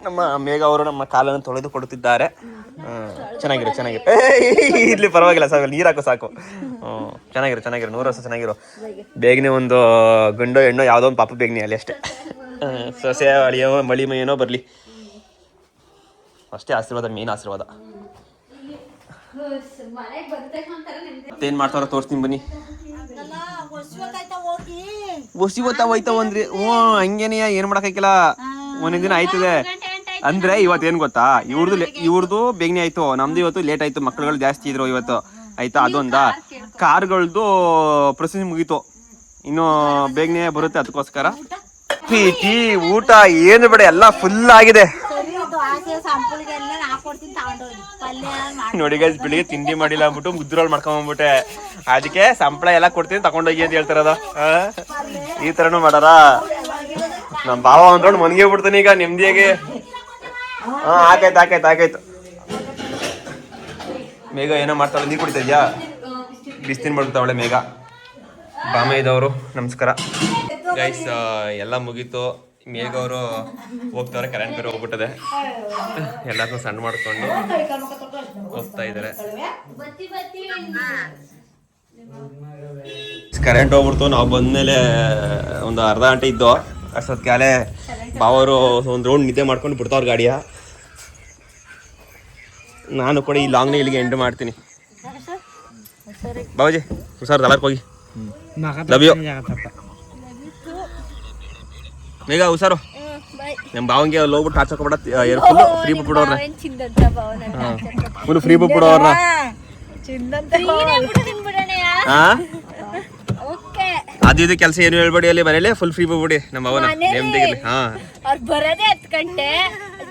ನಮ್ಮ ಮೇಘ ಅವರು ನಮ್ಮ ಕಾಲನ್ನು ತೊಳೆದು ಕೊಡುತ್ತಿದ್ದಾರೆ. ಚೆನ್ನಾಗಿರೋ ಇರ್ಲಿ ಪರವಾಗಿಲ್ಲ, ಸಾಕು ನೀರು ಹಾಕೋ ಸಾಕು. ಚೆನ್ನಾಗಿರೋ 100 ವರ್ಷ ಚೆನ್ನಾಗಿರೋ. ಬೇಗನೆ ಒಂದು ಗಂಡು ಹೆಣ್ಣು ಯಾವುದೋ ಒಂದು ಪಾಪ ಬೇಗನೆ ಅಲ್ಲಿ ಅಷ್ಟೇ. ಸೊಸೆ ಅಳಿಯೋ ಮಳಿ ಮೈಯನೋ ಬರಲಿ ಅಷ್ಟೇ ಆಶೀರ್ವಾದ, ಮೇನ್ ಆಶೀರ್ವಾದ. ಮತ್ತೇನು ಮಾಡ್ತಾರ ತೋರಿಸ್ತೀನಿ ಬನ್ನಿ. ಬಸ್ಸಿ ಹೋಯ್ತಾವ ಅಂದ್ರಿ. ಹಂಗೇನೆಯ ಏನು ಮಾಡೋಕ್ಕಾಗಿಲ್ಲ, ಒಂದೊಂದು ದಿನ ಆಯ್ತದೆ. ಅಂದ್ರೆ ಇವತ್ತೇನು ಗೊತ್ತಾ, ಇವ್ರದ್ದು ಬೇಗನೆ ಆಯ್ತು, ನಮ್ದು ಇವತ್ತು ಲೇಟ್ ಆಯ್ತು. ಮಕ್ಳುಗಳು ಜಾಸ್ತಿ ಇದ್ರು ಇವತ್ತು, ಆಯ್ತಾ. ಅದೊಂದ ಕಾರ್ಗಳದ್ದು ಪ್ರೊಸೆಸಿಂಗ್ ಮುಗೀತು, ಇನ್ನು ಬೇಗನೆ ಬರುತ್ತೆ. ಅದಕ್ಕೋಸ್ಕರ ಟೀ ಊಟ ಏನು ಬೇಡ, ಎಲ್ಲ ಫುಲ್ ಆಗಿದೆ. ನೋಡಿ ಗೈಸ್, ಬೆಳಿಗ್ಗೆ ತಿಂಡಿ ಮಾಡಿಲ್ಲ ಅಂದ್ಬಿಟ್ಟು ಮುದ್ರೋಳ್ ಮಾಡ್ಕೊಂಡ್ಬಿಟ್ಟೆ. ಅದಕ್ಕೆ ಸಂಪಳ ಎಲ್ಲ ಕೊಡ್ತೀನಿ ತಗೊಂಡೋಗಿ ಅಂತ ಹೇಳ್ತಾರದ. ಈ ತರನು ಮಾಡಾರ. ನಮ್ ಬಾವ ಅಂದ್ಕೊಂಡು ಮನ್ಗೆ ಬಿಡ್ತಾನೆ ಈಗ ನೆಮ್ಮದಿಯಾಗೆ. ಆಕಾಯ್ತು. ಮೇಘ ಏನೋ ಮಾಡ್ತಾಳೆ, ನೀರು ಕುಡಿತಾ ಇದೆಯಾ? ಬಿಸ್ತೀನಿ ಮಾಡ್ತಾವಳೆ ಮೇಘ. ಬಾಮ ಇದ್ದವರು ನಮಸ್ಕಾರ ಗೈಸ್. ಎಲ್ಲ ಮುಗೀತು. ಮೇಘ ಅವರು ಹೋಗ್ತಾರೆ, ಕರೆಂಟ್ ಬೇರೆ ಹೋಗ್ಬಿಟ್ಟದೆ. ಎಲ್ಲಾರು ಸಣ್ಣ ಮಾಡ್ಕೊಂಡು ಹೋಗ್ತಾ ಇದ್ದಾರೆ. ಕರೆಂಟ್ ಹೋಗ್ಬಿಡ್ತು. ನಾವು ಬಂದ್ಮೇಲೆ ಒಂದು ಅರ್ಧ ಗಂಟೆ ಇದ್ದು. ಅಷ್ಟೊತ್ತಿಗೆ ಬಾವರು ಒಂದು ರೌಂಡ್ ನಿದ್ದೆ ಮಾಡ್ಕೊಂಡು ಬಿಡ್ತಾವ್ರ ಗಾಡಿಯ. ನಾನು ಕೂಡ ಈ ಲಾಂಗ್ನೇ ಇಲ್ಲಿಗೆ ಎಂಡ್ ಮಾಡ್ತೀನಿ. ಬಾಬಾಜಿ ಹುಷಾರ್, ದಲಾರ್ಕ್ ಹೋಗಿ. ಲವ್ ಯು ಮೇಘ, ಹುಷಾರು. ನಮ್ಮ ಬಾವಂಗೆ ಹೋಗ್ಬಿಟ್ಟು ಹಾಕೋಬೇಡ, ಫುಲ್ ಫ್ರೀ ಬಿಟ್ಬಿಡೋರ್ನ. ಫುಲ್ ಫ್ರೀ ಬಿಟ್ಬಿಡೋರ್ನ. ಅದು ಇದು ಕೆಲಸ ಏನು ಹೇಳ್ಬೇಡಿ, ಅಲ್ಲಿ ಮನೇಲಿ ಫುಲ್ ಫ್ರೀ ಬಿಟ್ಬಿಡಿ ನಮ್ಮ ಅವನ ನೆಮ್ಮದಿಗೆ. ಅವ್ರು ಬರೋದೇ 10 ಗಂಟೆ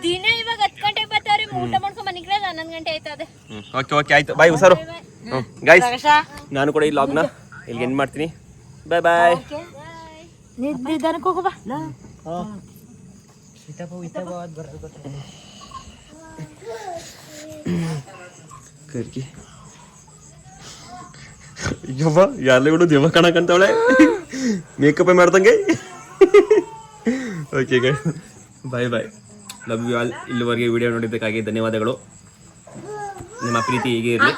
ದಿನ. ಇವಾಗ 10 ಗಂಟೆಗೆ ಬರ್ತಾವ್ರಿ, ಊಟ ಮಾಡ್ಕೊಂಡ್ ಮನೆಗೆ 11 ಗಂಟೆ ಆಯ್ತದೆ. ಓಕೆ ಆಯ್ತು, ಬಾಯ್ ಹುಷಾರು. ಗೈಸ್, ನಾನು ಕೂಡ ಈ ಲಾಗ್ನ ಇಲ್ಲಿಗೆ ಎಂಡ್ ಮಾಡ್ತೀನಿ. ಬಾಯ್. ನಿಧಾನಕ್ಕೆ ಹೋಗು ಬಾ. ಕರ್ಕಿ ಯವ್ವ, ಯಾರ್ಲೆಗಳು ದೇವ ಕಾಣಕಂತವಳೆ ಮೇಕಪ್ ಮಾಡ್ದಂಗೆ. Okay guys, bye. Love you all. ಇಲ್ಲಿವರೆಗೆ ವಿಡಿಯೋ ನೋಡಿದ್ದಕ್ಕಾಗಿ ಧನ್ಯವಾದಗಳು. ನಿಮ್ಮ ಪ್ರೀತಿ ಹೀಗೆ ಇರಲಿ.